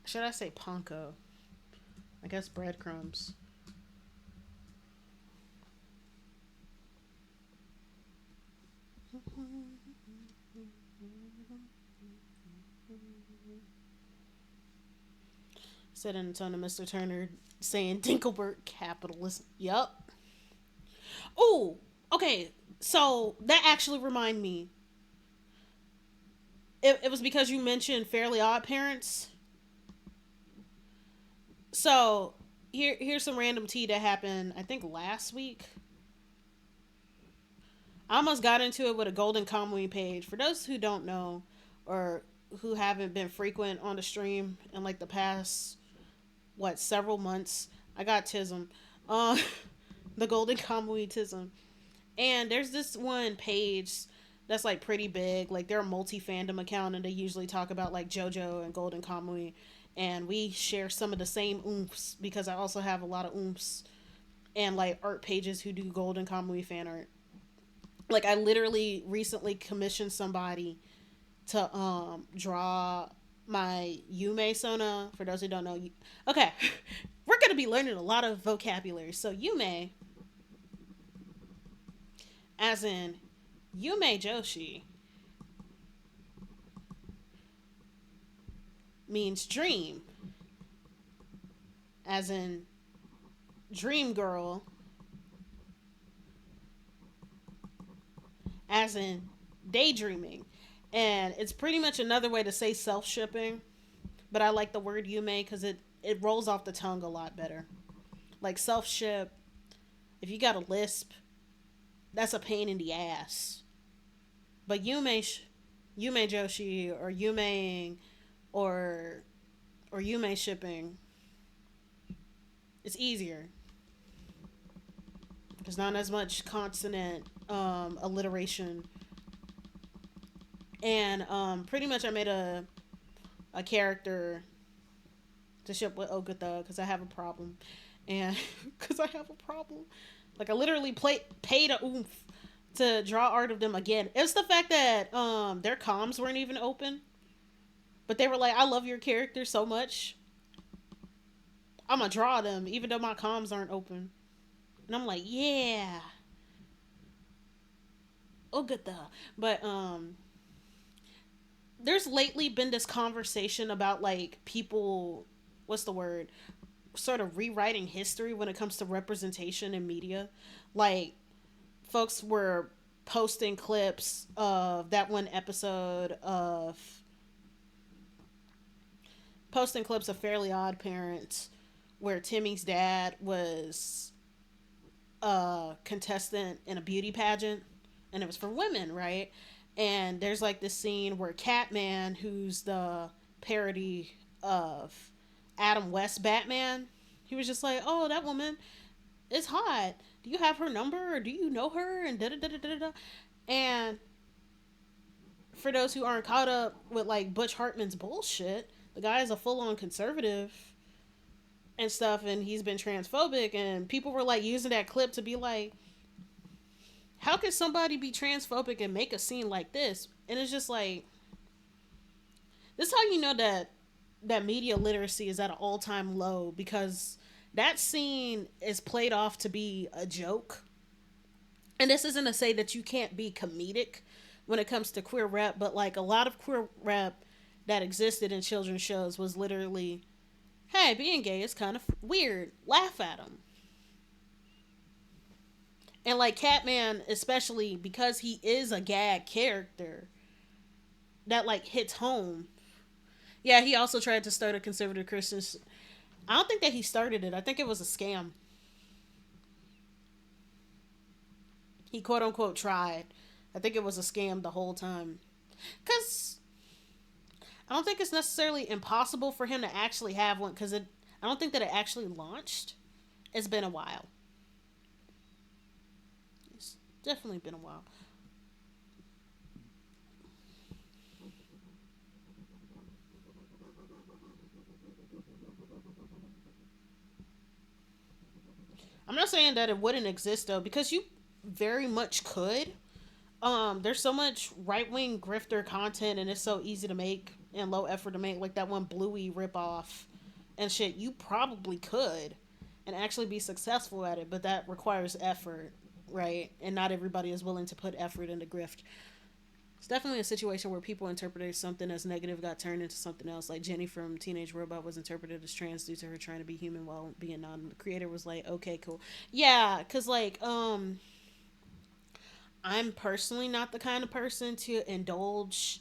should I say panko? I guess breadcrumbs. Said in a tone of Mr. Turner saying Dinkelberg capitalism. Yup. Oh, okay. So that actually remind me. It was because you mentioned Fairly Odd Parents. So here's some random tea that happened. I think last week. I almost got into it with a Golden Kamuy page. For those who don't know, or who haven't been frequent on the stream in like the past several months, I got Tism, uh, the Golden Kamuy Tism, and there's this one page that's like pretty big. Like they're a multi fandom account, and they usually talk about like JoJo and Golden Kamuy, and we share some of the same oomphs because I also have a lot of oomphs and like art pages who do Golden Kamuy fan art. Like I literally recently commissioned somebody to draw my Yume Sona. For those who don't know, okay, we're gonna be learning a lot of vocabulary. So Yume, as in Yume Joshi, means dream, as in dream girl, as in daydreaming. And it's pretty much another way to say self-shipping, but I like the word yume because it rolls off the tongue a lot better. Like self-ship, if you got a lisp, that's a pain in the ass. But yume joshi or yumeing or yume shipping, it's easier. There's not as much consonant alliteration. And pretty much I made a character to ship with Okutha because I have a problem. And because I have a problem. Like I literally paid a oomph to draw art of them again. It's the fact that their comms weren't even open. But they were like, I love your character so much. I'm going to draw them even though my comms aren't open. And I'm like, yeah. Okutha. But there's lately been this conversation about like people, what's the word, sort of rewriting history when it comes to representation in media. Like folks were posting clips of that one episode of Fairly Odd Parents where Timmy's dad was a contestant in a beauty pageant and it was for women, right? And there's like this scene where Catman, who's the parody of Adam West Batman, he was just like, oh, that woman is hot. Do you have her number or do you know her? And da da da da da da. And for those who aren't caught up with like Butch Hartman's bullshit, the guy is a full on conservative and stuff, and he's been transphobic, and people were like using that clip to be like, how could somebody be transphobic and make a scene like this? And it's just like, this is how you know that media literacy is at an all-time low, because That scene is played off to be a joke. And this isn't to say that you can't be comedic when it comes to queer rep, but like a lot of queer rep that existed in children's shows was literally, hey, being gay is kind of weird. Laugh at them. And like Catman, especially because he is a gag character, that like hits home. Yeah, he also tried to start a conservative Christian. I don't think that he started it. I think it was a scam. He quote unquote tried. I think it was a scam the whole time. Cause I don't think it's necessarily impossible for him to actually have one. Cause it, I don't think that it actually launched. It's been a while. It's definitely been a while. I'm not saying that it wouldn't exist though, because you very much could. There's so much right wing grifter content, and it's so easy to make and low effort to make. Like that one Bluey ripoff and shit. You probably could, and actually be successful at it, but that requires effort, right? And not everybody is willing to put effort into grift. It's definitely a situation where people interpreted something as negative got turned into something else. Like Jenny from Teenage Robot was interpreted as trans due to her trying to be human while being non. The creator was like, okay, cool, yeah, cause like I'm personally not the kind of person to indulge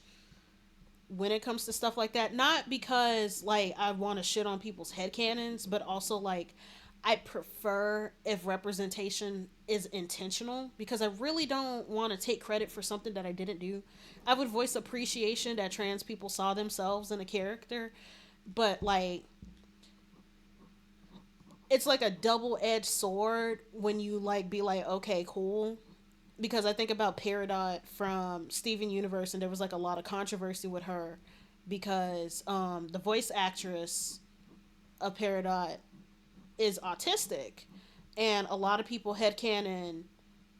when it comes to stuff like that. Not because like I want to shit on people's headcanons, but also like I prefer if representation is intentional, because I really don't want to take credit for something that I didn't do. I would voice appreciation that trans people saw themselves in a character, but like it's like a double-edged sword when you like be like, okay, cool, because I think about Peridot from Steven Universe, and there was like a lot of controversy with her because the voice actress of Peridot is autistic, and a lot of people headcanon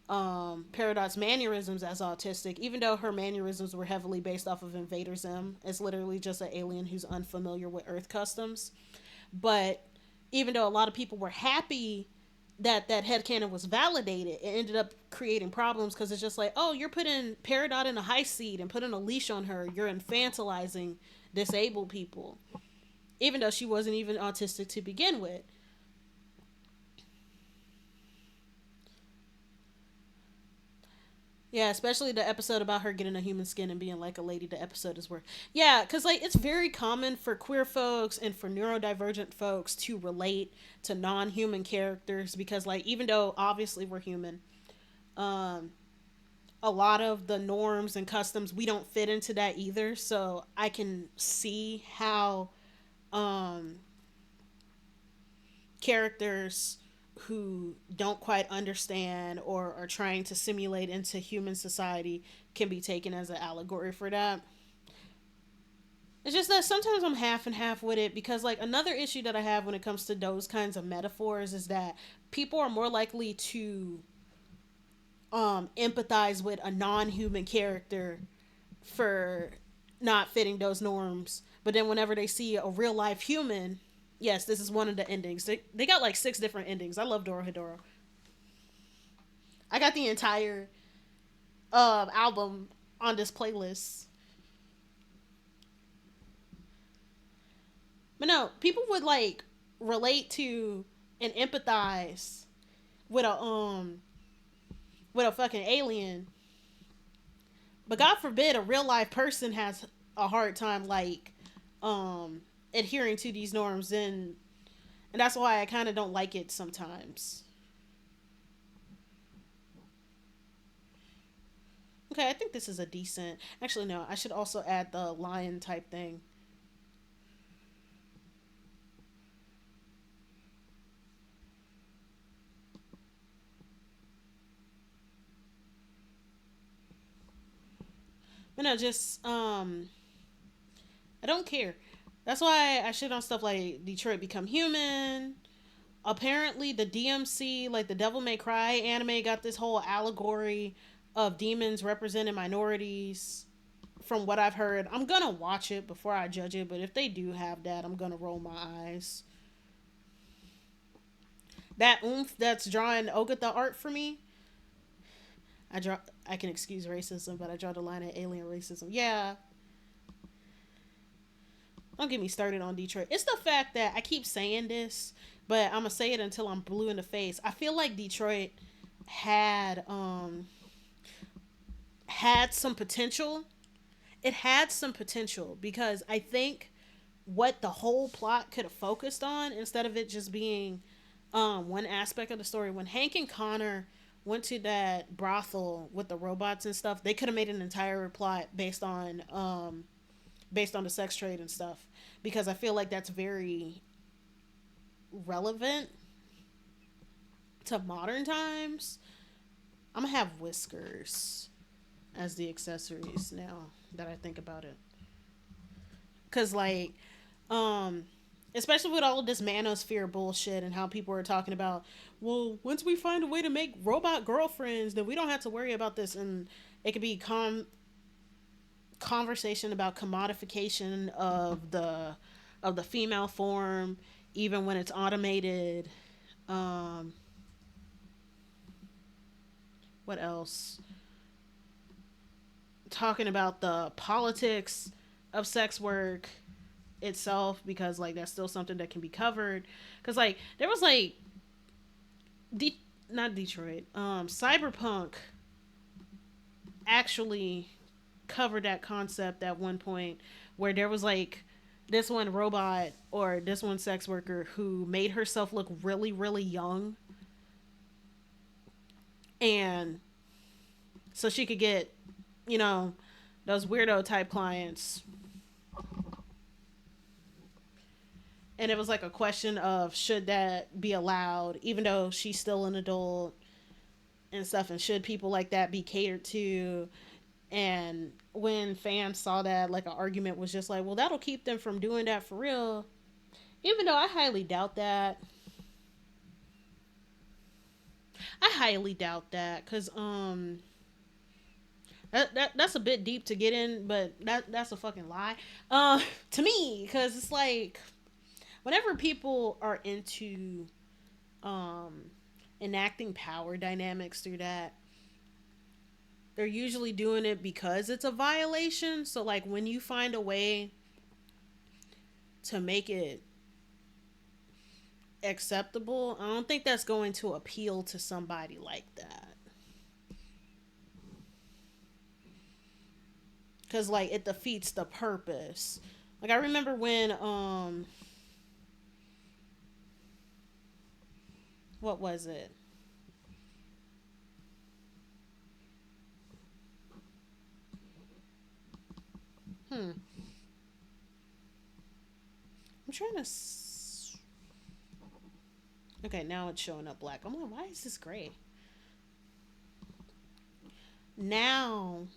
Peridot's mannerisms as autistic, even though her mannerisms were heavily based off of Invader Zim. It's literally just an alien who's unfamiliar with Earth customs. But even though a lot of people were happy that that headcanon was validated, it ended up creating problems because it's just like, oh, you're putting Peridot in a high seat and putting a leash on her. You're infantilizing disabled people, even though she wasn't even autistic to begin with. Yeah, especially the episode about her getting a human skin and being like a lady. The episode is where, yeah, because like it's very common for queer folks and for neurodivergent folks to relate to non-human characters because like even though obviously we're human, um, a lot of the norms and customs we don't fit into that either. So I can see how um characters who don't quite understand or are trying to simulate into human society can be taken as an allegory for that. It's just that sometimes I'm half and half with it because, like, another issue that I have when it comes to those kinds of metaphors is that people are more likely to empathize with a non human character for not fitting those norms. But then whenever they see a real life human, yes, this is one of the endings. They got like six different endings. I love Doro Hedoro. I got the entire album on this playlist. But no, people would like relate to and empathize with a fucking alien. But God forbid a real life person has a hard time like adhering to these norms, and that's why I kind of don't like it sometimes. Okay, I think this is a decent. Actually, no, I should also add the lion type thing. But no, just I don't care. That's why I shit on stuff like Detroit Become Human. Apparently, the DMC, like the Devil May Cry anime, got this whole allegory of demons representing minorities. From what I've heard, I'm gonna watch it before I judge it. But if they do have that, I'm gonna roll my eyes. That oomph that's drawing Ogata art for me. I draw. I can excuse racism, but I draw the line at alien racism. Yeah, don't get me started on Detroit. It's the fact that I keep saying this, but I'm gonna say it until I'm blue in the face. I feel like Detroit had had some potential. It had some potential because I think what the whole plot could have focused on instead of it just being one aspect of the story. When Hank and Connor went to that brothel with the robots and stuff, they could have made an entire plot based on the sex trade and stuff because I feel like that's very relevant to modern times. I'm gonna have whiskers as the accessories now that I think about it. Cause like, um, especially with all of this manosphere bullshit and how people are talking about, well, once we find a way to make robot girlfriends, then we don't have to worry about this, and it could be conversation about commodification of the female form, even when it's automated. Um, what else? Talking about the politics of sex work itself because like that's still something that can be covered because like there was like not Detroit Cyberpunk actually covered that concept at one point where there was like this one robot or this one sex worker who made herself look really really young and so she could get you know those weirdo type clients. And it was like a question of should that be allowed even though she's still an adult and stuff and should people like that be catered to. And when fans saw that like an argument was just like well that'll keep them from doing that for real, even though I highly doubt that because that's a bit deep to get in but that's a fucking lie to me because it's like whenever people are into um enacting power dynamics through that, they're usually doing it because it's a violation. So like when you find a way to make it acceptable, I don't think that's going to appeal to somebody like that. Cuz like it defeats the purpose. Like I remember when what was it? Hmm. I'm trying to Okay, now it's showing up black. I'm like, why is this gray? Now,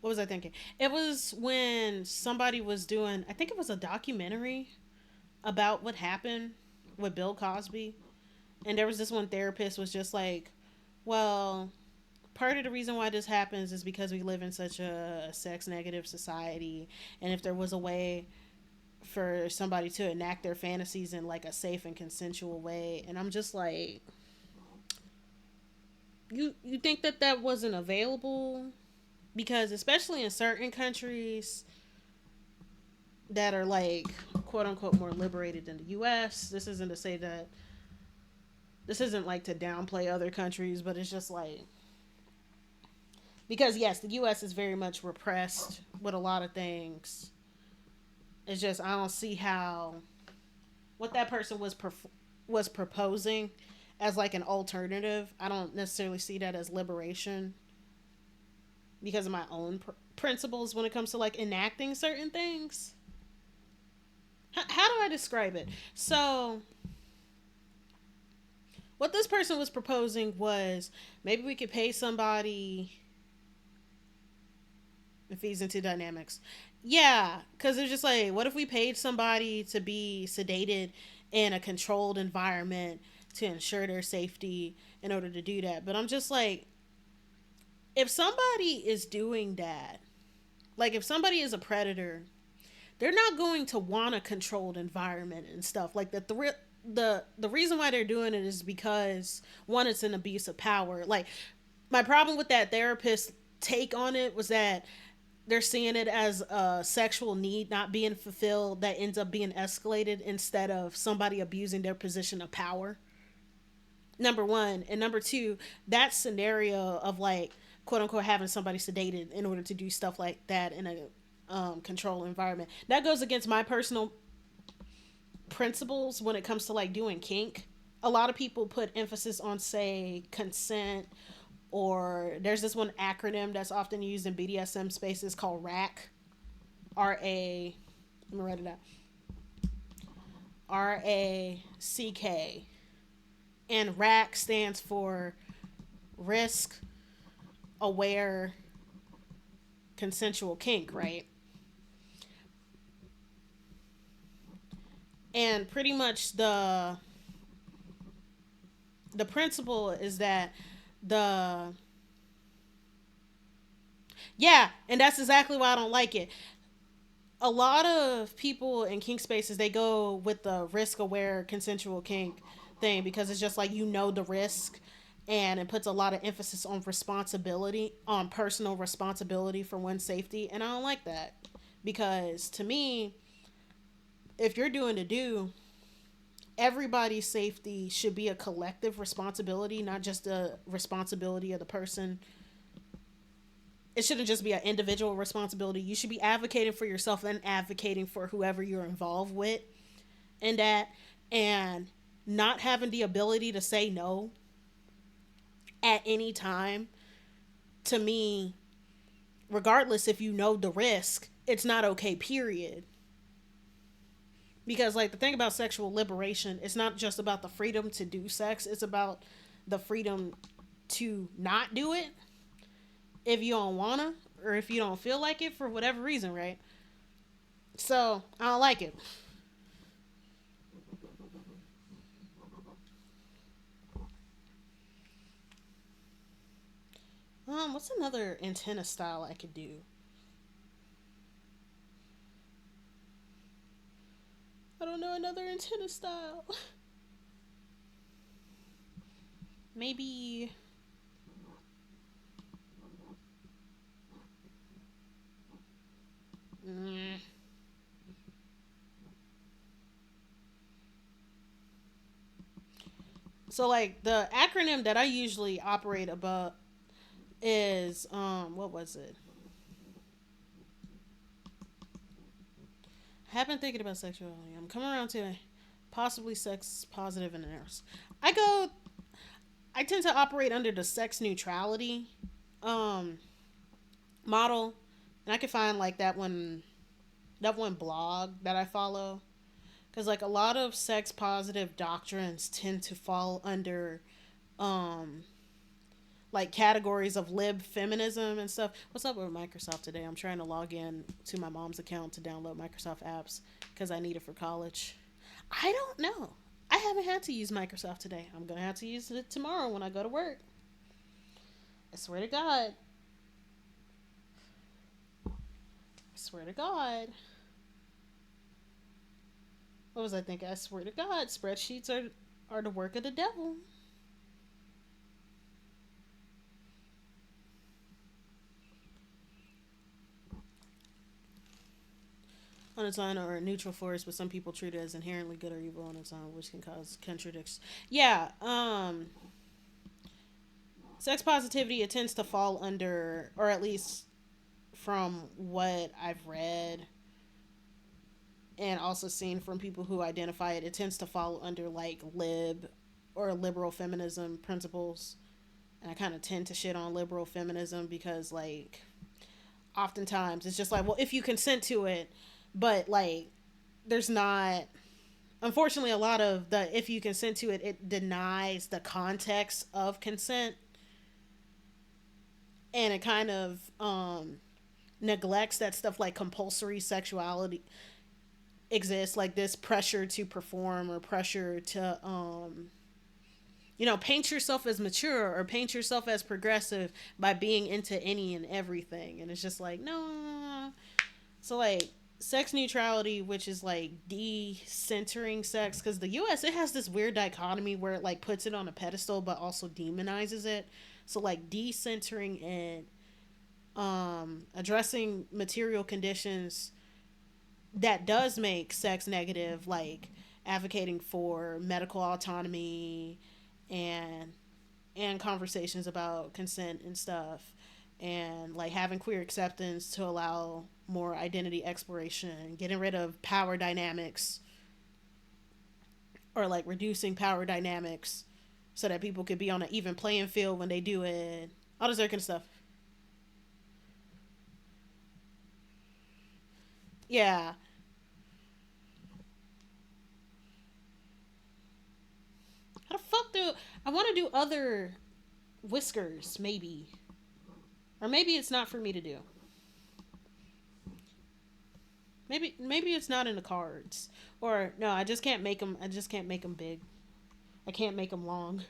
what was I thinking? It was when somebody was doing, I think it was a documentary about what happened with Bill Cosby. And there was this one therapist was just like, well, part of the reason why this happens is because we live in such a sex negative society. And if there was a way for somebody to enact their fantasies in like a safe and consensual way, and I'm just like, you think that that wasn't available because especially in certain countries that are like quote unquote more liberated than the US, this isn't to say that this isn't like to downplay other countries, but it's just like because yes, the US is very much repressed with a lot of things. It's just I don't see how what that person was proposing as like an alternative. I don't necessarily see that as liberation because of my own principles when it comes to like enacting certain things. How do I describe it? So, what this person was proposing was maybe we could pay somebody if he's into dynamics. Yeah, because it's just like, what if we paid somebody to be sedated in a controlled environment to ensure their safety in order to do that? But I'm just like, if somebody is doing that, like if somebody is a predator, they're not going to want a controlled environment and stuff like the thrill. the reason why they're doing it is because one, it's an abuse of power. Like, my problem with that therapist take on it was that they're seeing it as a sexual need not being fulfilled that ends up being escalated instead of somebody abusing their position of power. Number one. And number two, that scenario of like, quote unquote, having somebody sedated in order to do stuff like that in a controlled environment, that goes against my personal principles when it comes to like doing kink. A lot of people put emphasis on, say, consent, or there's this one acronym that's often used in BDSM spaces called RACK. R-A, let me write it out. RACK. And RACK stands for risk aware consensual kink, right? And pretty much the principle is that the yeah, and that's exactly why I don't like it. A lot of people in kink spaces, they go with the risk aware consensual kink thing because it's just like, you know, the risk, and it puts a lot of emphasis on responsibility, on personal responsibility for one's safety, and I don't like that. Because to me, if you're doing to do, everybody's safety should be a collective responsibility, not just a responsibility of the person. It shouldn't just be an individual responsibility. You should be advocating for yourself and advocating for whoever you're involved with in that, and not having the ability to say no at any time. To me, regardless if you know the risk, it's not okay, period. Because like, the thing about sexual liberation, it's not just about the freedom to do sex, it's about the freedom to not do it if you don't wanna, or if you don't feel like it for whatever reason, right? So I don't like it. What's another antenna style I could do? I don't know another antenna style. Maybe. Mm. So like, the acronym that I usually operate above is what was it? I have been thinking about sexuality. I'm coming around to possibly sex positive and nurse. I go. I tend to operate under the sex neutrality um model, and I can find like that one blog that I follow, because like, a lot of sex positive doctrines tend to fall under um like categories of lib feminism and stuff. What's up with Microsoft today? I'm trying to log in to my mom's account to download Microsoft apps because I need it for college. I don't know. I haven't had to use Microsoft today. I'm gonna have to use it tomorrow when I go to work. I swear to God. I swear to God. What was I thinking? I swear to God, spreadsheets are the work of the devil. On its own, or a neutral force, but some people treat it as inherently good or evil on its own, which can cause contradictions. Yeah, sex positivity, it tends to fall under, or at least from what I've read and also seen from people who identify it, it tends to fall under like lib or liberal feminism principles. And I kind of tend to shit on liberal feminism because, like, oftentimes it's just like, well, if you consent to it, but like, there's not, unfortunately, a lot of the if you consent to it, it denies the context of consent, and it kind of neglects that stuff like compulsory sexuality exists, like this pressure to perform or pressure to paint yourself as mature or paint yourself as progressive by being into any and everything. And it's just like, no. So like, sex neutrality, which is like decentering sex, because the U.S. it has this weird dichotomy where it like puts it on a pedestal but also demonizes it. So like decentering and addressing material conditions that does make sex negative, like advocating for medical autonomy and conversations about consent and stuff, and like having queer acceptance to allow more identity exploration, getting rid of power dynamics, or like reducing power dynamics so that people could be on an even playing field when they do it, all this other kind of stuff. Yeah. How the fuck do I want to do other whiskers? Maybe, or maybe it's not for me to do. Maybe it's not in the cards, or no, I just can't make them. I just can't make them big. I can't make them long.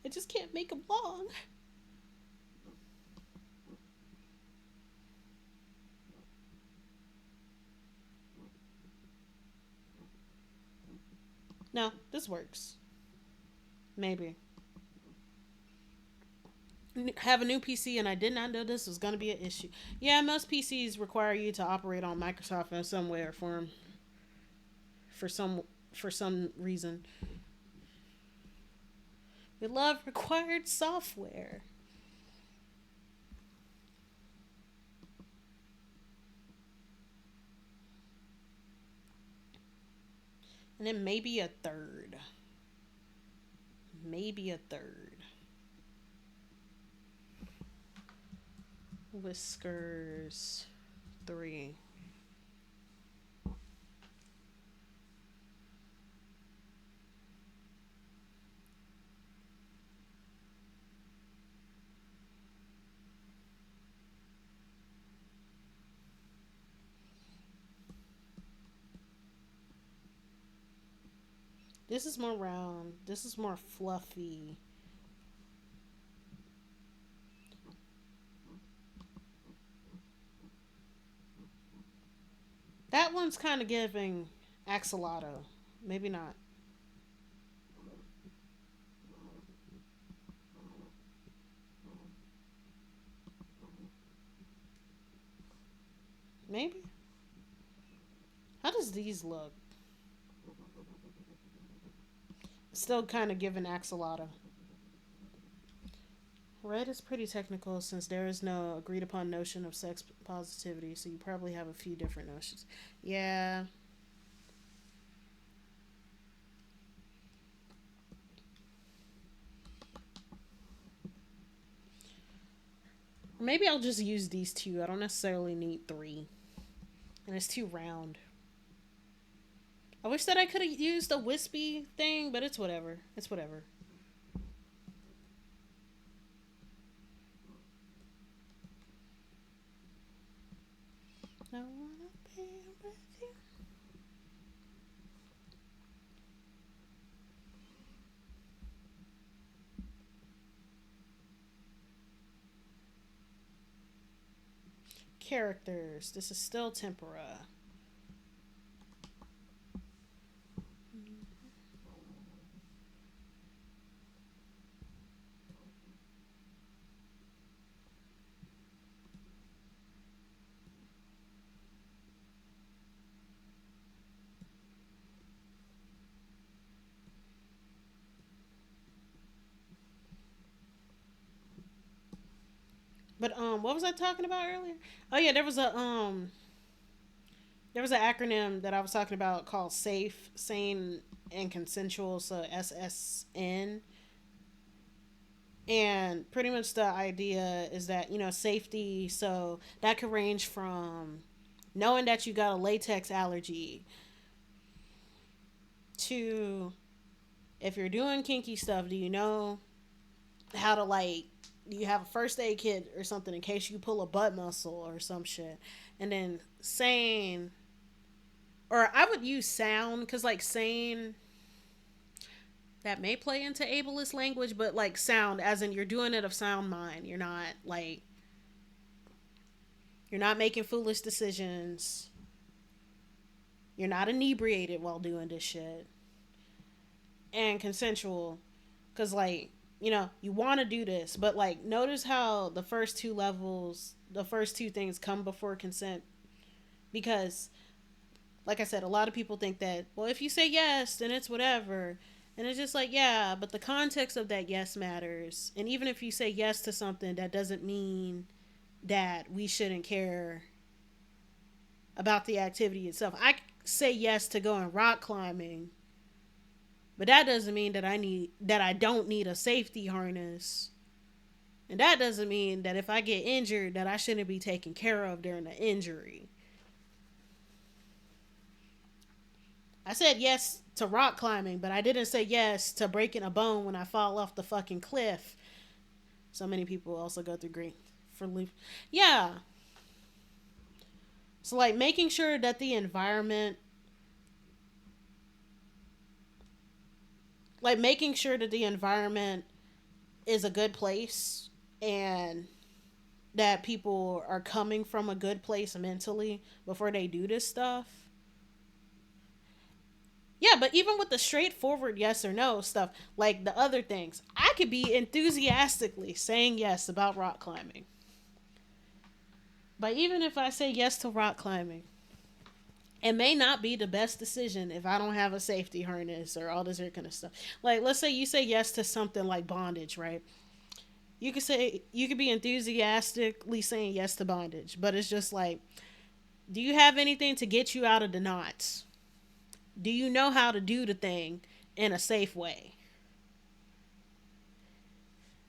I just can't make them long. No, this works. Maybe have a new PC, and I did not know this was going to be an issue. Yeah, most PCs require you to operate on Microsoft in some way or form for some reason. We love required software. And then maybe a third. Maybe a third. Whiskers 3. This is more round. This is more fluffy. That one's kind of giving axolotl. Maybe not. Maybe. How does these look? Still kind of giving axolotl. Red is pretty technical since there is no agreed upon notion of sex positivity, so you probably have a few different notions. Yeah. Maybe I'll just use these two. I don't necessarily need three. And it's too round. I wish that I could have used a wispy thing, but it's whatever. It's whatever. I wanna be with you. Characters. This is still tempera. But what was I talking about earlier? Oh yeah, there was an acronym that I was talking about called SAFE, sane and consensual, so SSN. And pretty much the idea is that, safety, so that could range from knowing that you got a latex allergy to if you're doing kinky stuff, do you know how to like do you have a first aid kit or something in case you pull a butt muscle or some shit? And then sane, or I would use sound, because like sane, that may play into ableist language, but like sound as in you're doing it of sound mind. You're not like You're not making foolish decisions. You're not inebriated while doing this shit. And consensual. Because, like, you want to do this, but, like, notice how the first two levels, the first two things come before consent. Because, like I said, a lot of people think that, well, if you say yes, then it's whatever. And it's just like, yeah, but the context of that yes matters. And even if you say yes to something, that doesn't mean that we shouldn't care about the activity itself. I say yes to going rock climbing, but that doesn't mean that I don't need a safety harness. And that doesn't mean that if I get injured that I shouldn't be taken care of during the injury. I said yes to rock climbing, but I didn't say yes to breaking a bone when I fall off the fucking cliff. So many people also go through grief for leave. Yeah. So, like, making sure that the environment, is a good place, and that people are coming from a good place mentally before they do this stuff. Yeah, but even with the straightforward yes or no stuff, like the other things, I could be enthusiastically saying yes about rock climbing. But even if I say yes to rock climbing, it may not be the best decision if I don't have a safety harness or all this other kind of stuff. Like, let's say you say yes to something like bondage, right? You could be enthusiastically saying yes to bondage, but it's just like, do you have anything to get you out of the knots? Do you know how to do the thing in a safe way?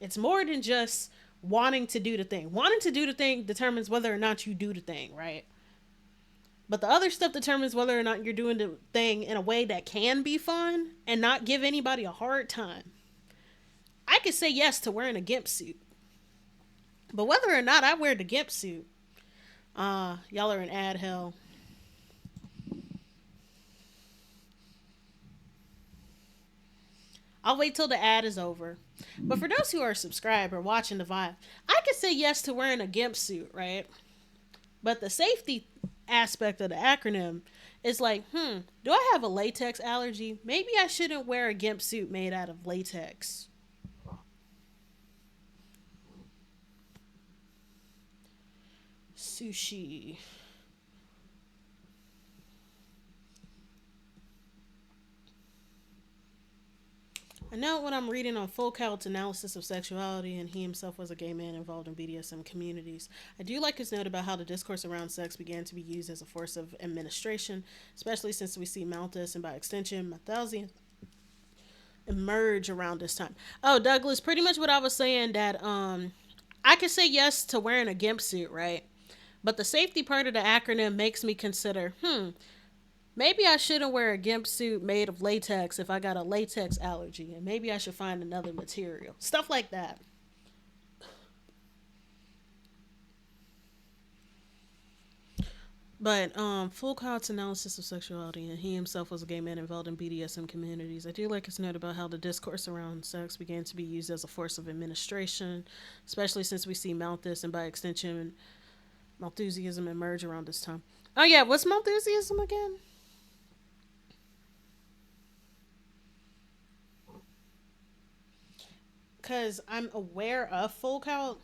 It's more than just wanting to do the thing. Wanting to do the thing determines whether or not you do the thing, right? But the other stuff determines whether or not you're doing the thing in a way that can be fun and not give anybody a hard time. I could say yes to wearing a gimp suit, but whether or not I wear the gimp suit, y'all are in ad hell. I'll wait till the ad is over. But for those who are subscribed or watching the vibe, I could say yes to wearing a gimp suit, right? But the safety aspect of the acronym is like, do I have a latex allergy? Maybe I shouldn't wear a gimp suit made out of latex. Sushi. I know what I'm reading on Foucault's analysis of sexuality, and he himself was a gay man involved in BDSM communities. I do like his note about how the discourse around sex began to be used as a force of administration, especially since we see Malthus and by extension Malthusian emerge around this time. Oh, Douglas, pretty much what I was saying, that I could say yes to wearing a gimp suit, right? But the safety part of the acronym makes me consider, maybe I shouldn't wear a gimp suit made of latex if I got a latex allergy, and maybe I should find another material. Stuff like that. But Foucault's analysis of sexuality, and he himself was a gay man involved in BDSM communities. I do like his note about how the discourse around sex began to be used as a force of administration, especially since we see Malthus and by extension Malthusianism emerge around this time. Oh yeah, what's Malthusianism again? Because I'm aware of Foucault.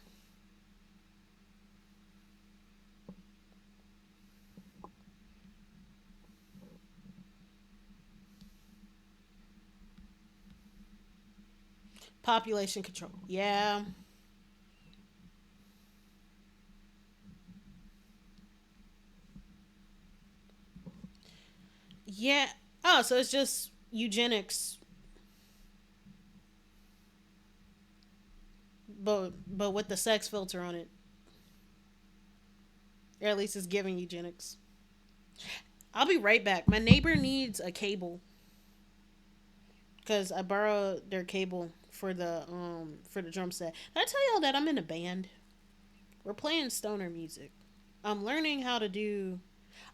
Population control. Yeah. Yeah. Oh, so it's just eugenics, but with the sex filter on it. Or at least it's giving eugenics. I'll be right back. My neighbor needs a cable because I borrowed their cable for the drum set. Did I tell y'all that I'm in a band? We're playing stoner music. I'm learning how to do.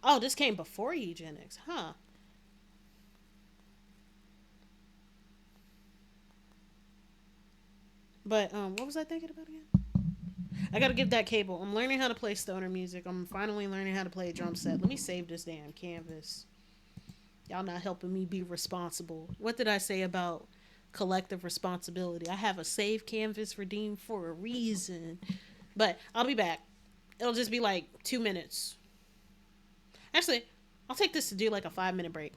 Oh, this came before eugenics, huh? But what was I thinking about again? I gotta get that cable. I'm learning how to play stoner music. I'm finally learning how to play a drum set. Let me save this damn canvas. Y'all not helping me be responsible. What did I say about collective responsibility? I have a save canvas redeemed for a reason. But I'll be back. It'll just be like 2 minutes. Actually, I'll take this to do like a 5 minute break.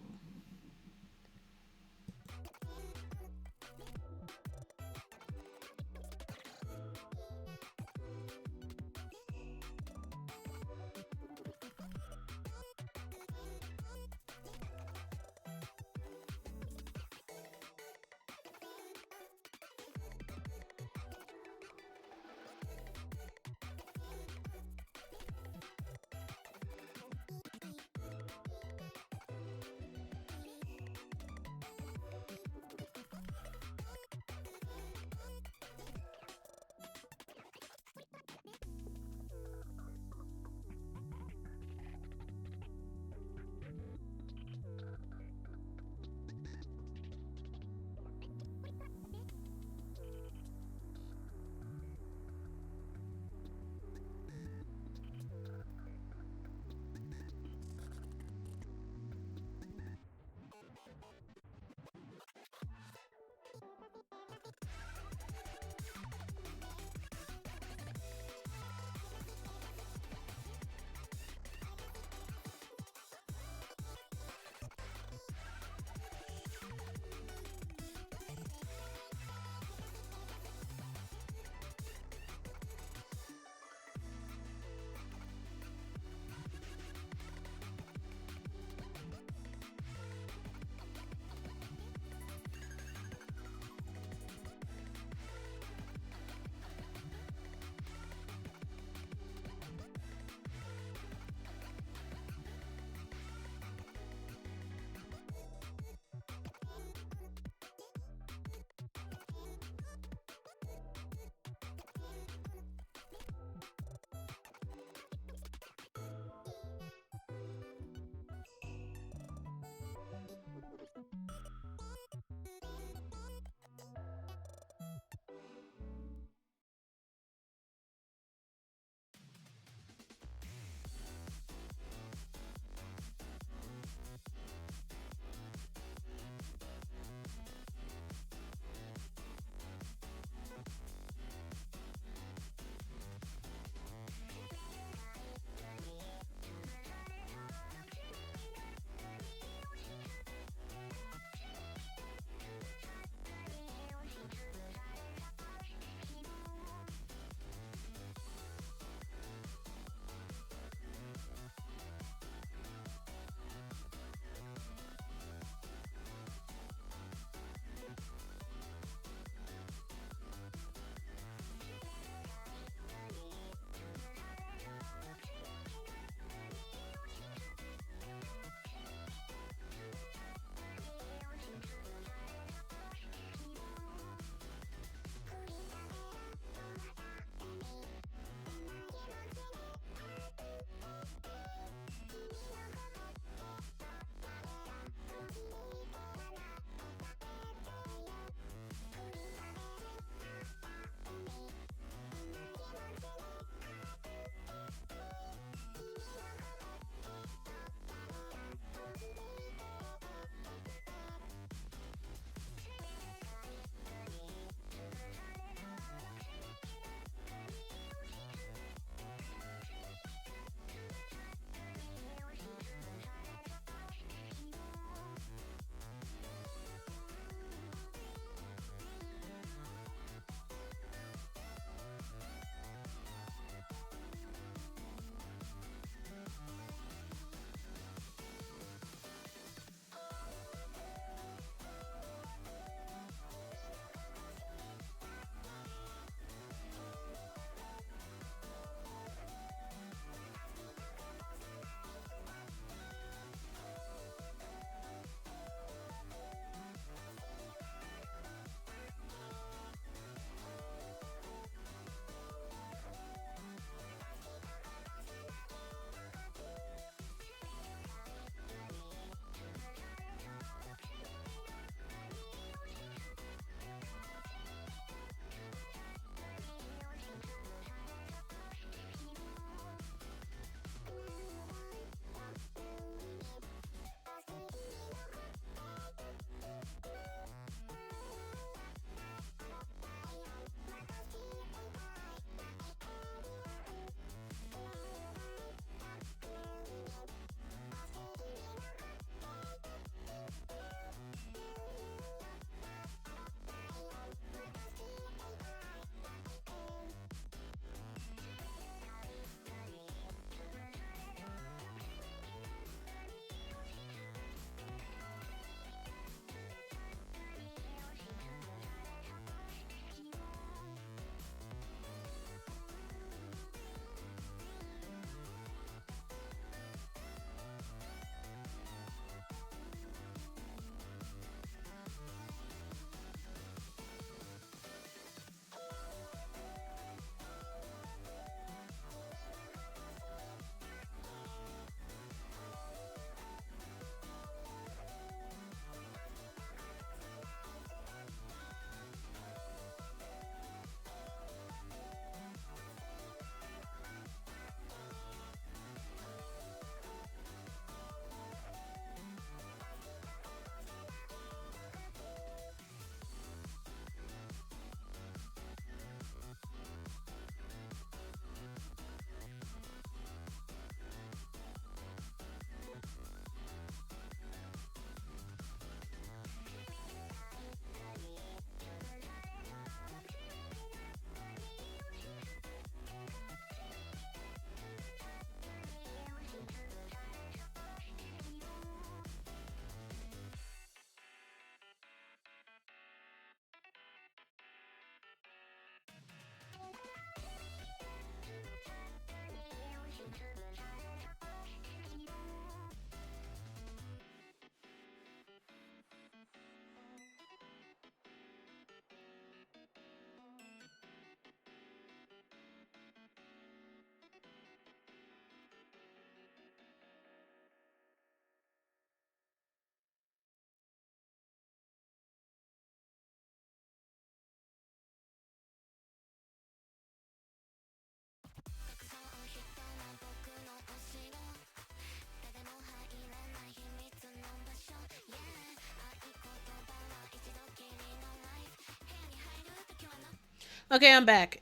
Okay, I'm back.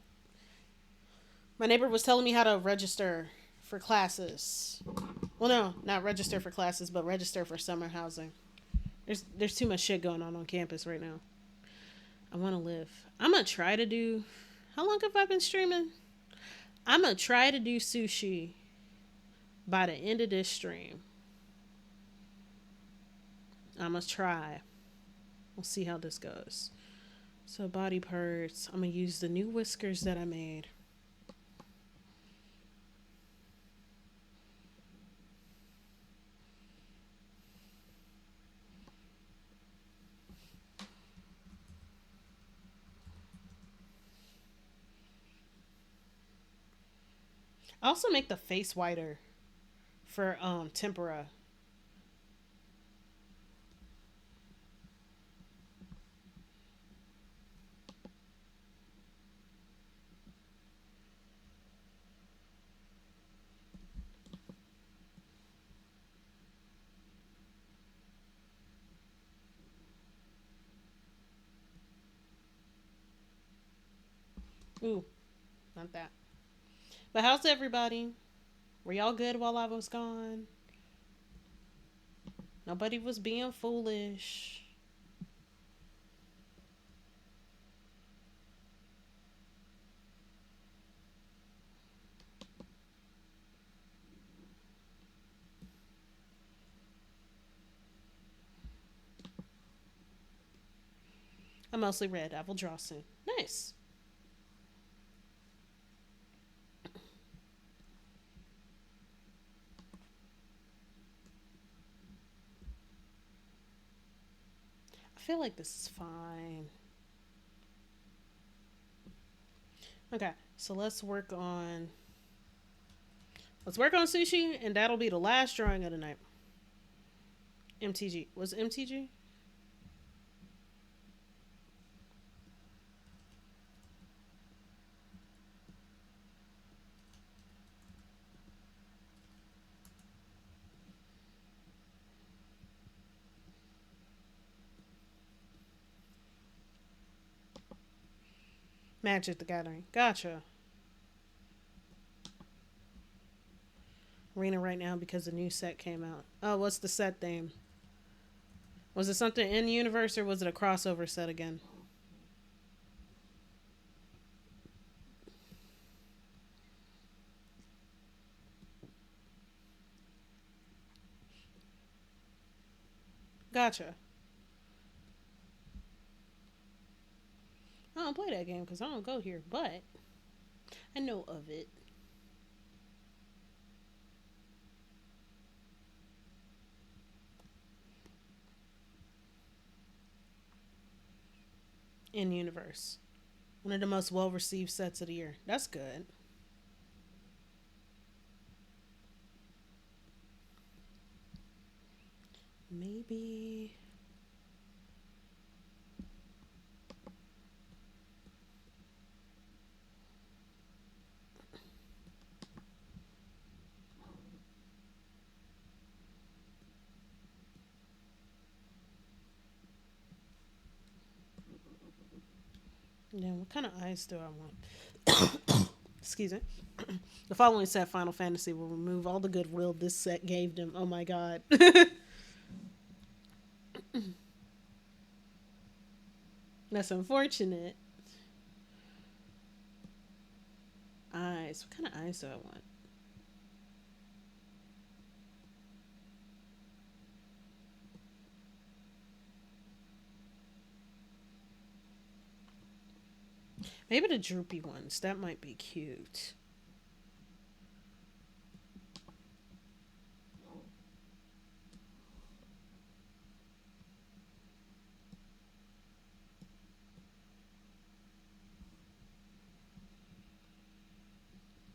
My neighbor was telling me how to register for classes. Well, no, not register for classes, but register for summer housing. There's too much shit going on campus right now. I want to live. I'm gonna try to do. How long have I been streaming? I'm gonna try to do sushi by the end of this stream. I'm gonna try. We'll see how this goes. So body parts. I'm gonna use the new whiskers that I made. I also make the face whiter for tempura. Ooh, not that. But how's everybody? Were y'all good while I was gone? Nobody was being foolish. I mostly read. I will draw soon. Nice. I feel like this is fine. Okay, so let's work on sushi, and that'll be the last drawing of the night. MTG was MTG. Magic the Gathering. Gotcha. Arena right now because the new set came out. Oh, what's the set theme? Was it something in universe or was it a crossover set again? Gotcha. I don't play that game because I don't go here, but I know of it. In universe. One of the most well received sets of the year. That's good. Maybe. Yeah, what kind of eyes do I want? Excuse me. The following set, Final Fantasy, will remove all the goodwill this set gave them. Oh my god. That's unfortunate. Eyes. What kind of eyes do I want? Maybe the droopy ones. That might be cute.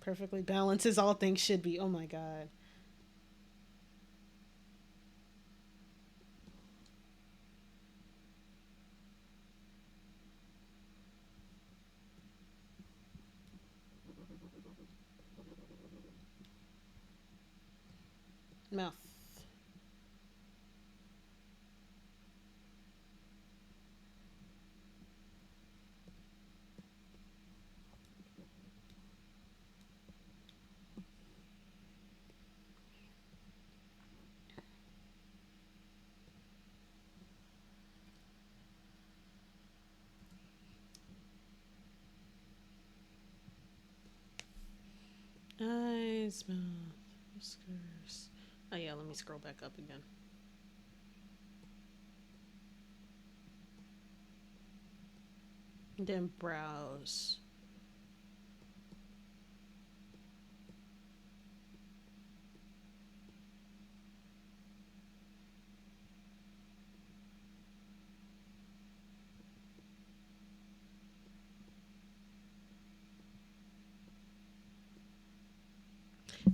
Perfectly balanced as all things should be. Oh my god. Mouth. Eyes, mouth, whiskers. Oh yeah, let me scroll back up again. Then brows.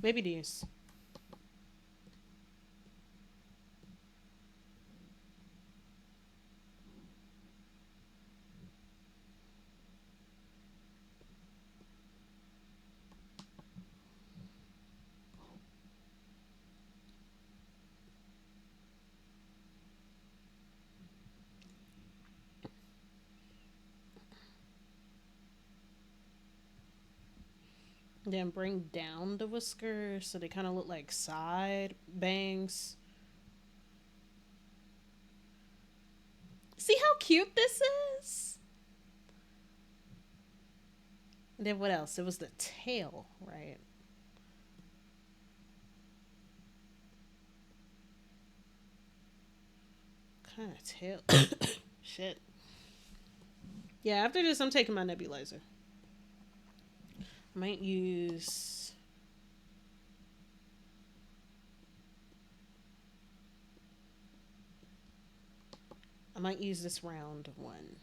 Maybe these. Then bring down the whiskers so they kind of look like side bangs. See how cute this is? And then what else? It was the tail, right? Kind of tail. Shit. Yeah, after this, I'm taking my nebulizer. I might use... I might use this round one.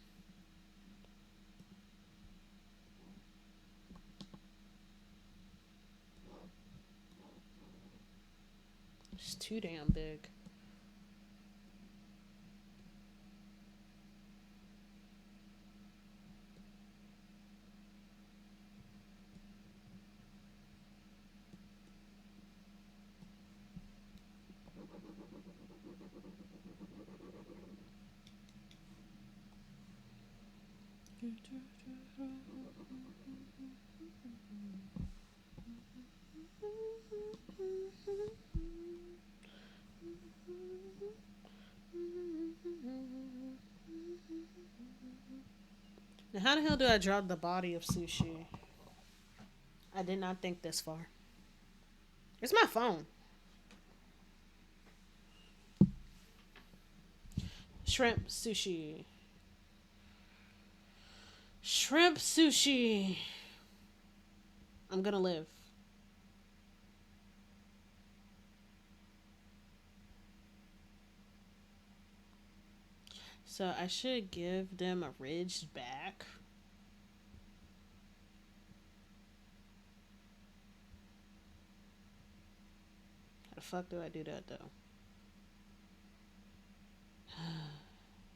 It's too damn big. Now, how the hell do I draw the body of Sushi? I did not think this far. It's my phone. Shrimp sushi. Shrimp sushi. I'm gonna live. So I should give them a ridged back. How the fuck do I do that though?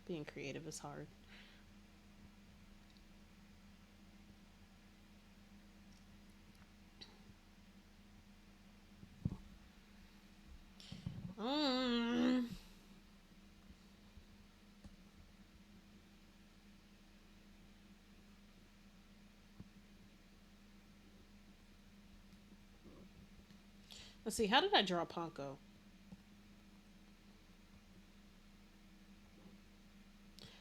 Being creative is hard. Let's see, how did I draw Ponko?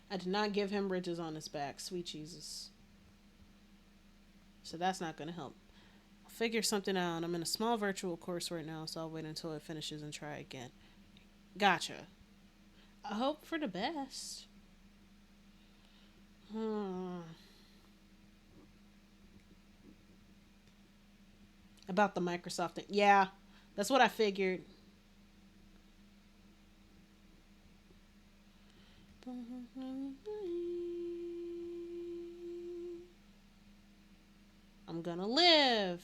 I did not give him ridges on his back. Sweet Jesus. So that's not going to help. I'll figure something out. I'm in a small virtual course right now, so I'll wait until it finishes and try again. Gotcha. I hope for the best. About the Microsoft thing. Yeah, that's what I figured. I'm gonna live.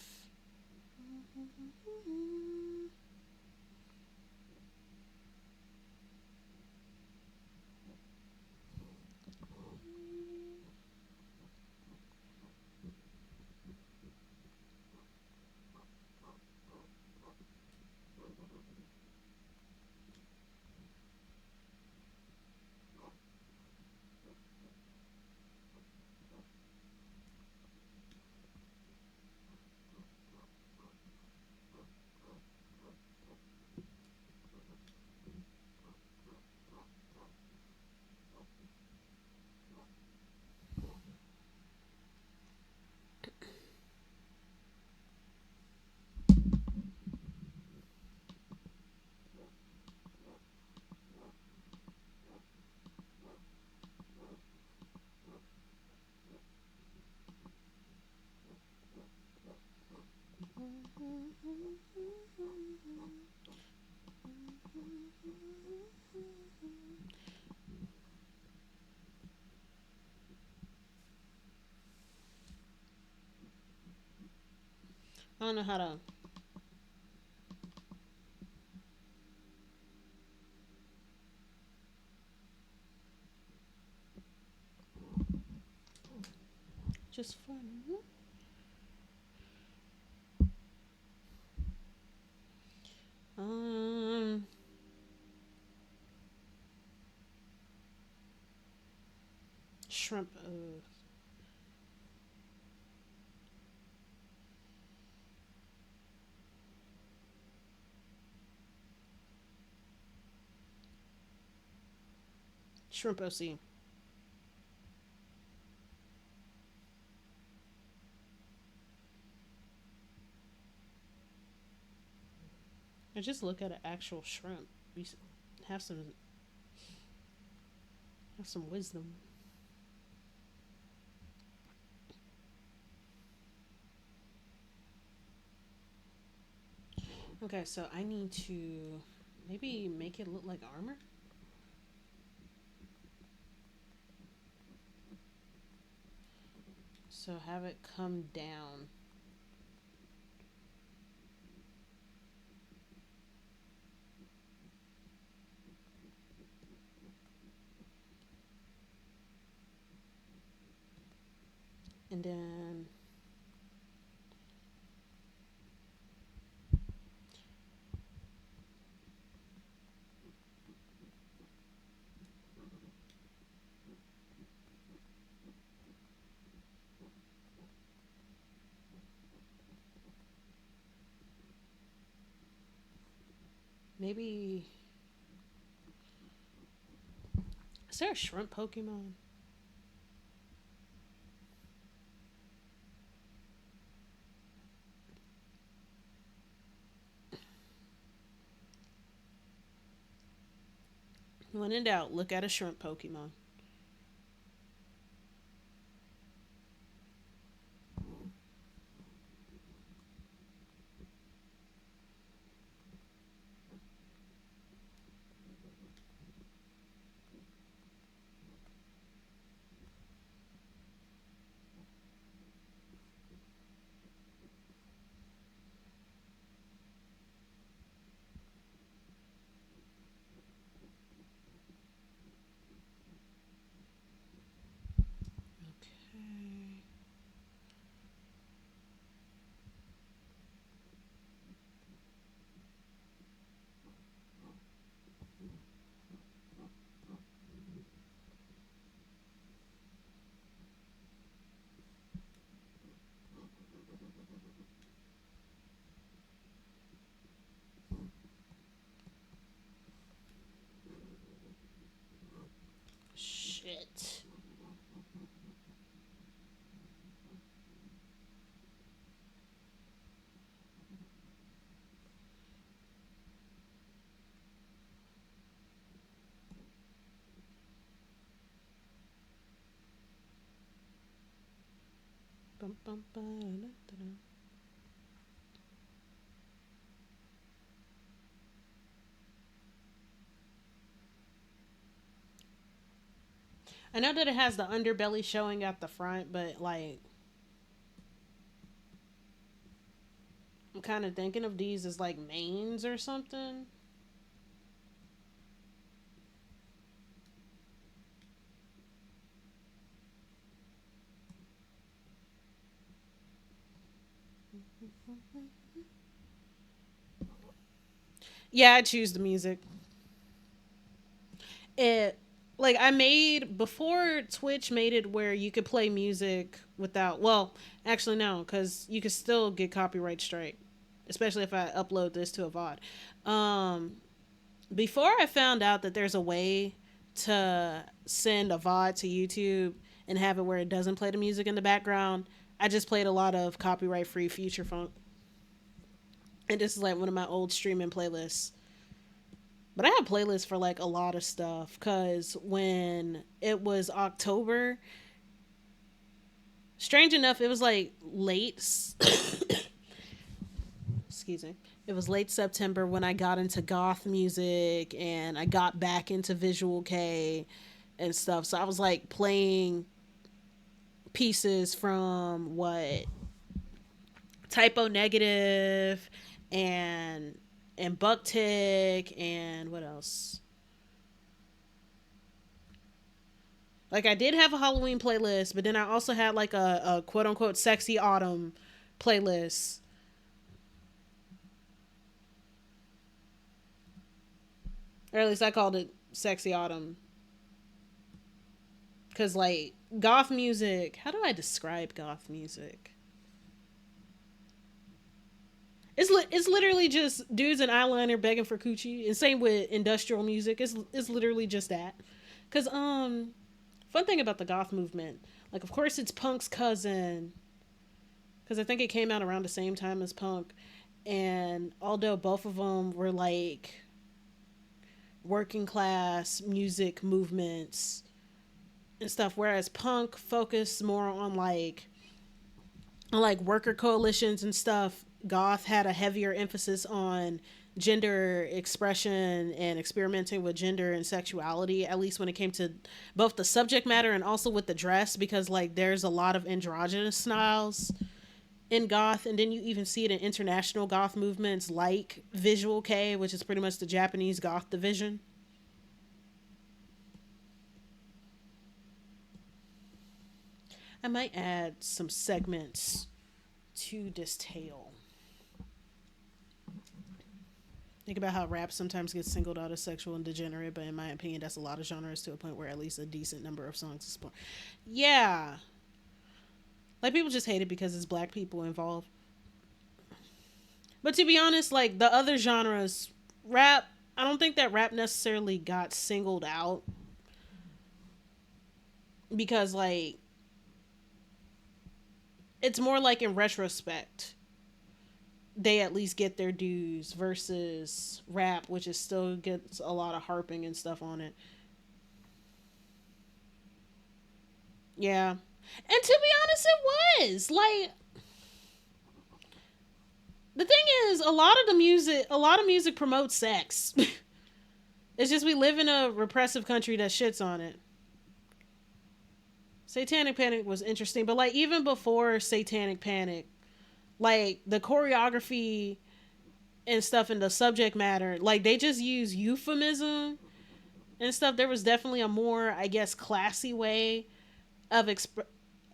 I don't know how to. Just fun. Um, shrimp. Shrimp OC. I just look at an actual shrimp. Have some have some wisdom. Okay, so I need to maybe make it look like armor. So have it come down. And then maybe is there a shrimp Pokemon? When in doubt, look at a shrimp Pokemon. Okay. Shit. Bum, bum, ba, da, da, da. I know that it has the underbelly showing at the front, but like I'm kind of thinking of these as like mains or something. Yeah, I choose the music. It like I made before Twitch made it where you could play music without. Well, actually no, because you could still get copyright strike, especially if I upload this to a VOD. Before I found out that there's a way to send a VOD to YouTube and have it where it doesn't play the music in the background, I just played a lot of copyright free future funk. And this is like one of my old streaming playlists. But I have playlists for like a lot of stuff because when it was October, strange enough, it was like late. excuse me. It was late September when I got into goth music and I got back into Visual K and stuff. So I was like playing pieces from what Typo Negative and Bucktick and what else? Like I did have a Halloween playlist, but then I also had like a quote unquote sexy autumn playlist. Or at least I called it sexy autumn. Cause like goth music, how do I describe goth music? It's literally just dudes in eyeliner begging for coochie, and same with industrial music. It's literally just that. Cause fun thing about the goth movement, like of course it's punk's cousin, because I think it came out around the same time as punk, and although both of them were like working class music movements and stuff, whereas punk focused more on like worker coalitions and stuff, goth had a heavier emphasis on gender expression and experimenting with gender and sexuality, at least when it came to both the subject matter and also with the dress, because like there's a lot of androgynous styles in goth, and then you even see it in international goth movements like Visual K, which is pretty much the Japanese goth division. I might add some segments to this tale. Think about how rap sometimes gets singled out as sexual and degenerate, but in my opinion, that's a lot of genres to a point where at least a decent number of songs is porn. Yeah. Like, people just hate it because it's black people involved. But to be honest, like, the other genres, rap, I don't think that rap necessarily got singled out. Because, like, it's more like in retrospect, they at least get their dues versus rap, which is still gets a lot of harping and stuff on it. Yeah. And to be honest, it was. Like, the thing is, a lot of music promotes sex. It's just we live in a repressive country that shits on it. Satanic Panic was interesting, but like even before Satanic Panic, like the choreography and stuff and the subject matter, like they just use euphemism and stuff. There was definitely a more, I guess, classy way of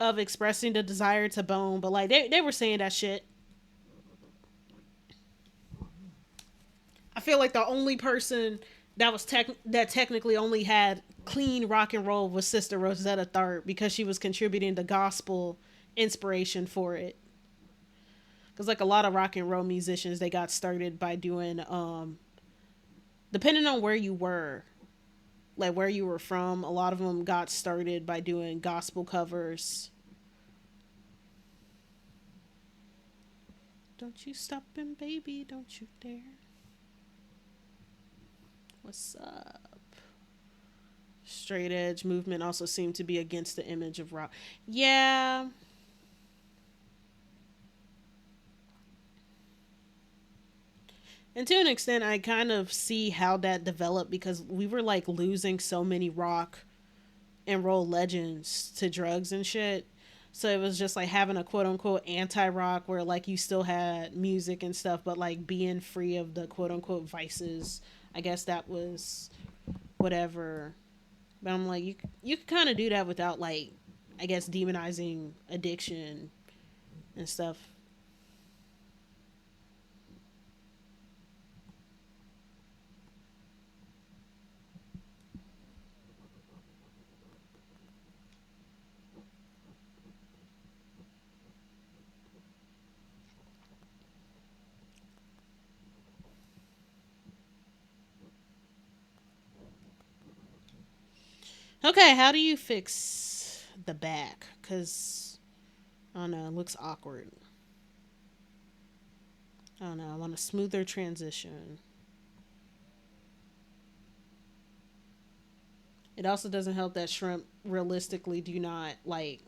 of expressing the desire to bone, but like they were saying that shit. I feel like the only person that was that technically only had clean rock and roll was Sister Rosetta Tharpe, because she was contributing the gospel inspiration for it. Because like a lot of rock and roll musicians, they got started by doing depending on where you were, like where you were from, a lot of them got started by doing gospel covers. Don't you stop him, baby, don't you dare. What's up? Straight edge movement also seemed to be against the image of rock. Yeah. And to an extent, I kind of see how that developed, because we were like losing so many rock and roll legends to drugs and shit. So it was just like having a quote unquote anti rock where like you still had music and stuff, but like being free of the quote unquote vices. I guess that was whatever. But I'm like, you could kind of do that without like, I guess, demonizing addiction and stuff. Okay, how do you fix the back? Because, I don't know, it looks awkward. I don't know, I want a smoother transition. It also doesn't help that shrimp realistically do not, like,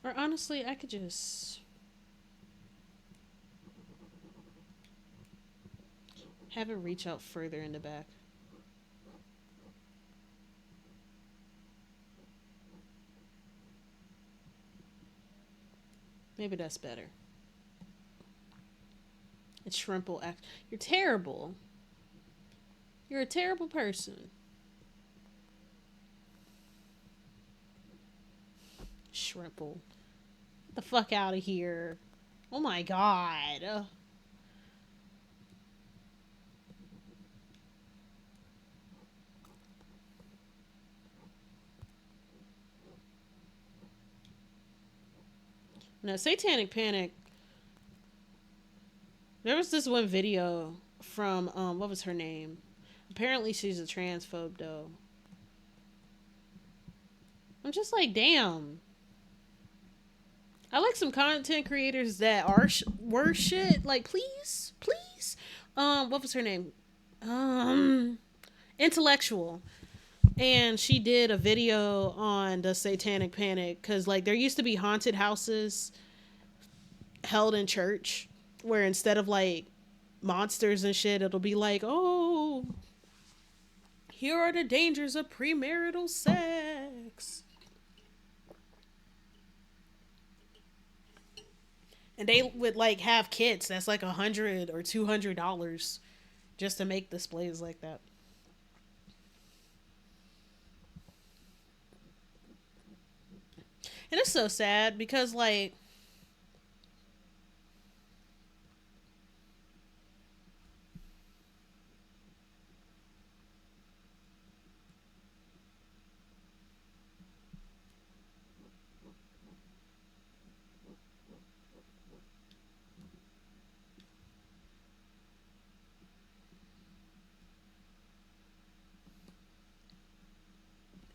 Or honestly, I could just have it reach out further in the back. Maybe that's better. It's shrimple act. You're terrible. You're a terrible person. Shrimple. Get the fuck out of here. Oh my god. No, Satanic Panic. There was this one video from what was her name? Apparently she's a transphobe though. I'm just like, damn. I like some content creators that are were shit. Like, please, please. What was her name? Intellectual. And she did a video on the Satanic Panic because, like, there used to be haunted houses held in church where instead of like monsters and shit, it'll be like, oh, here are the dangers of premarital sex. And they would like have kits that's like $100 or $200 just to make displays like that. And it's so sad because like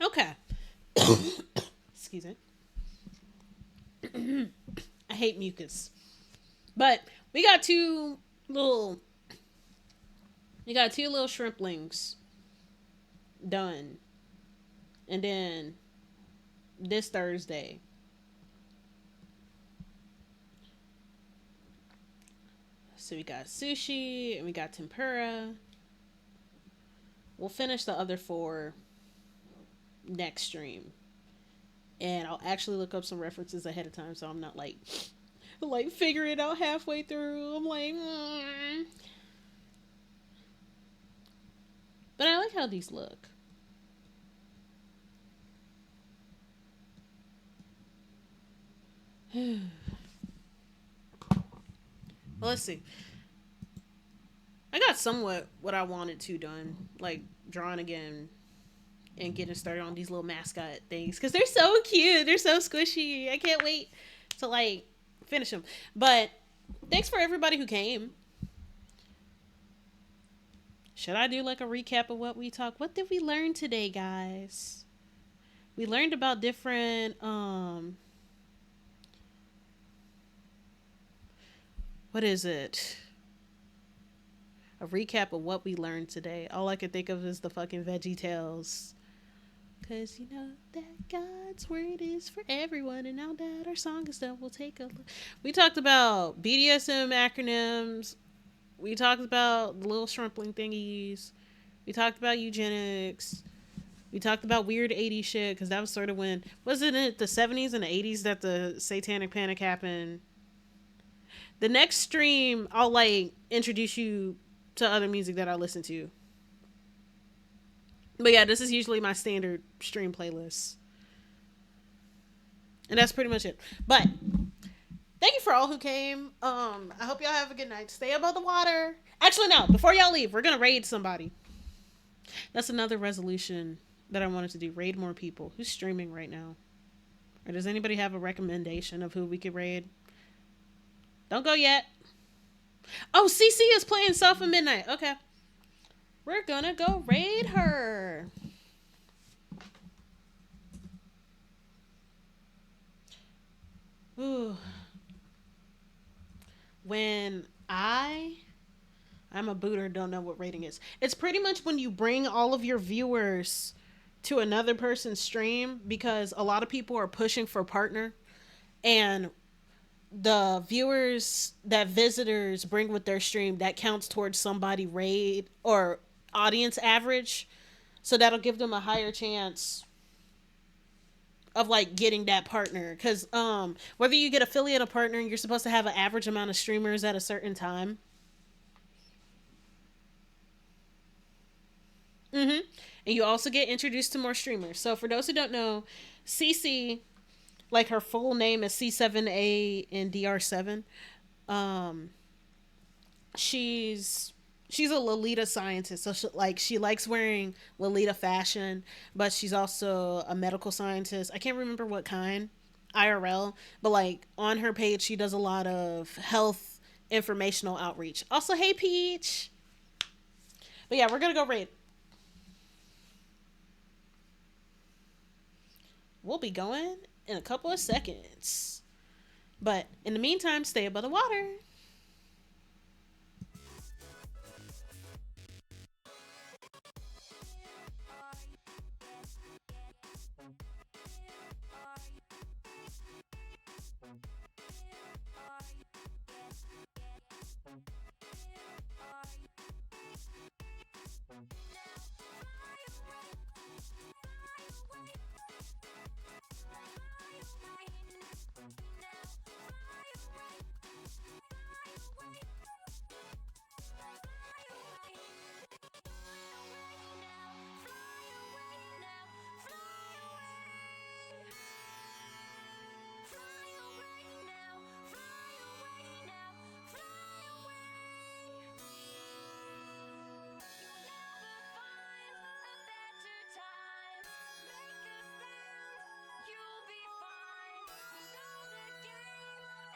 okay. Excuse me. I hate mucus. But we got little two little shrimplings done. And then this Thursday. So we got sushi and we got tempura. We'll finish the other 4 next stream. And I'll actually look up some references ahead of time so I'm not like figuring it out halfway through. I'm like, But I like how these look. Well, let's see. I got somewhat what I wanted to done, like drawing again and getting started on these little mascot things because they're so cute. They're so squishy. I can't wait to like finish them. But thanks for everybody who came. Should I do like a recap of what we talked? What did we learn today, guys? We learned about different what is it? A recap of what we learned today. All I could think of is the fucking Veggie Tales. Because you know that God's word is for everyone. And now that our song is done, we'll take a look. We talked about BDSM acronyms. We talked about the little shrimpling thingies. We talked about eugenics. We talked about weird 80s shit. Because that was sort of when... Wasn't it the 70s and the 80s that the Satanic Panic happened? The next stream, I'll like introduce you to other music that I listen to. But yeah, this is usually my standard stream playlist. And that's pretty much it. But thank you for all who came. I hope y'all have a good night. Stay above the water. Actually, no. Before y'all leave, we're going to raid somebody. That's another resolution that I wanted to do. Raid more people. Who's streaming right now? Or does anybody have a recommendation of who we could raid? Don't go yet. Oh, CC is playing Self at Midnight. Okay. We're gonna go raid her. Ooh. When I'm a booter, don't know what rating is. It's pretty much when you bring all of your viewers to another person's stream because a lot of people are pushing for partner. And the viewers that visitors bring with their stream, that counts towards somebody raid or audience average. So that'll give them a higher chance of like getting that partner, because whether you get affiliate or partner, you're supposed to have an average amount of streamers at a certain time. Mm-hmm. And you also get introduced to more streamers. So for those who don't know, CC, like her full name is C7A and DR7. Um, she's she's a Lolita scientist. So she likes wearing Lolita fashion, but she's also a medical scientist. I can't remember what kind, IRL, but like on her page she does a lot of health informational outreach. Also, hey Peach. But yeah, we're gonna go raid. We'll be going in a couple of seconds. But in the meantime, stay above the water.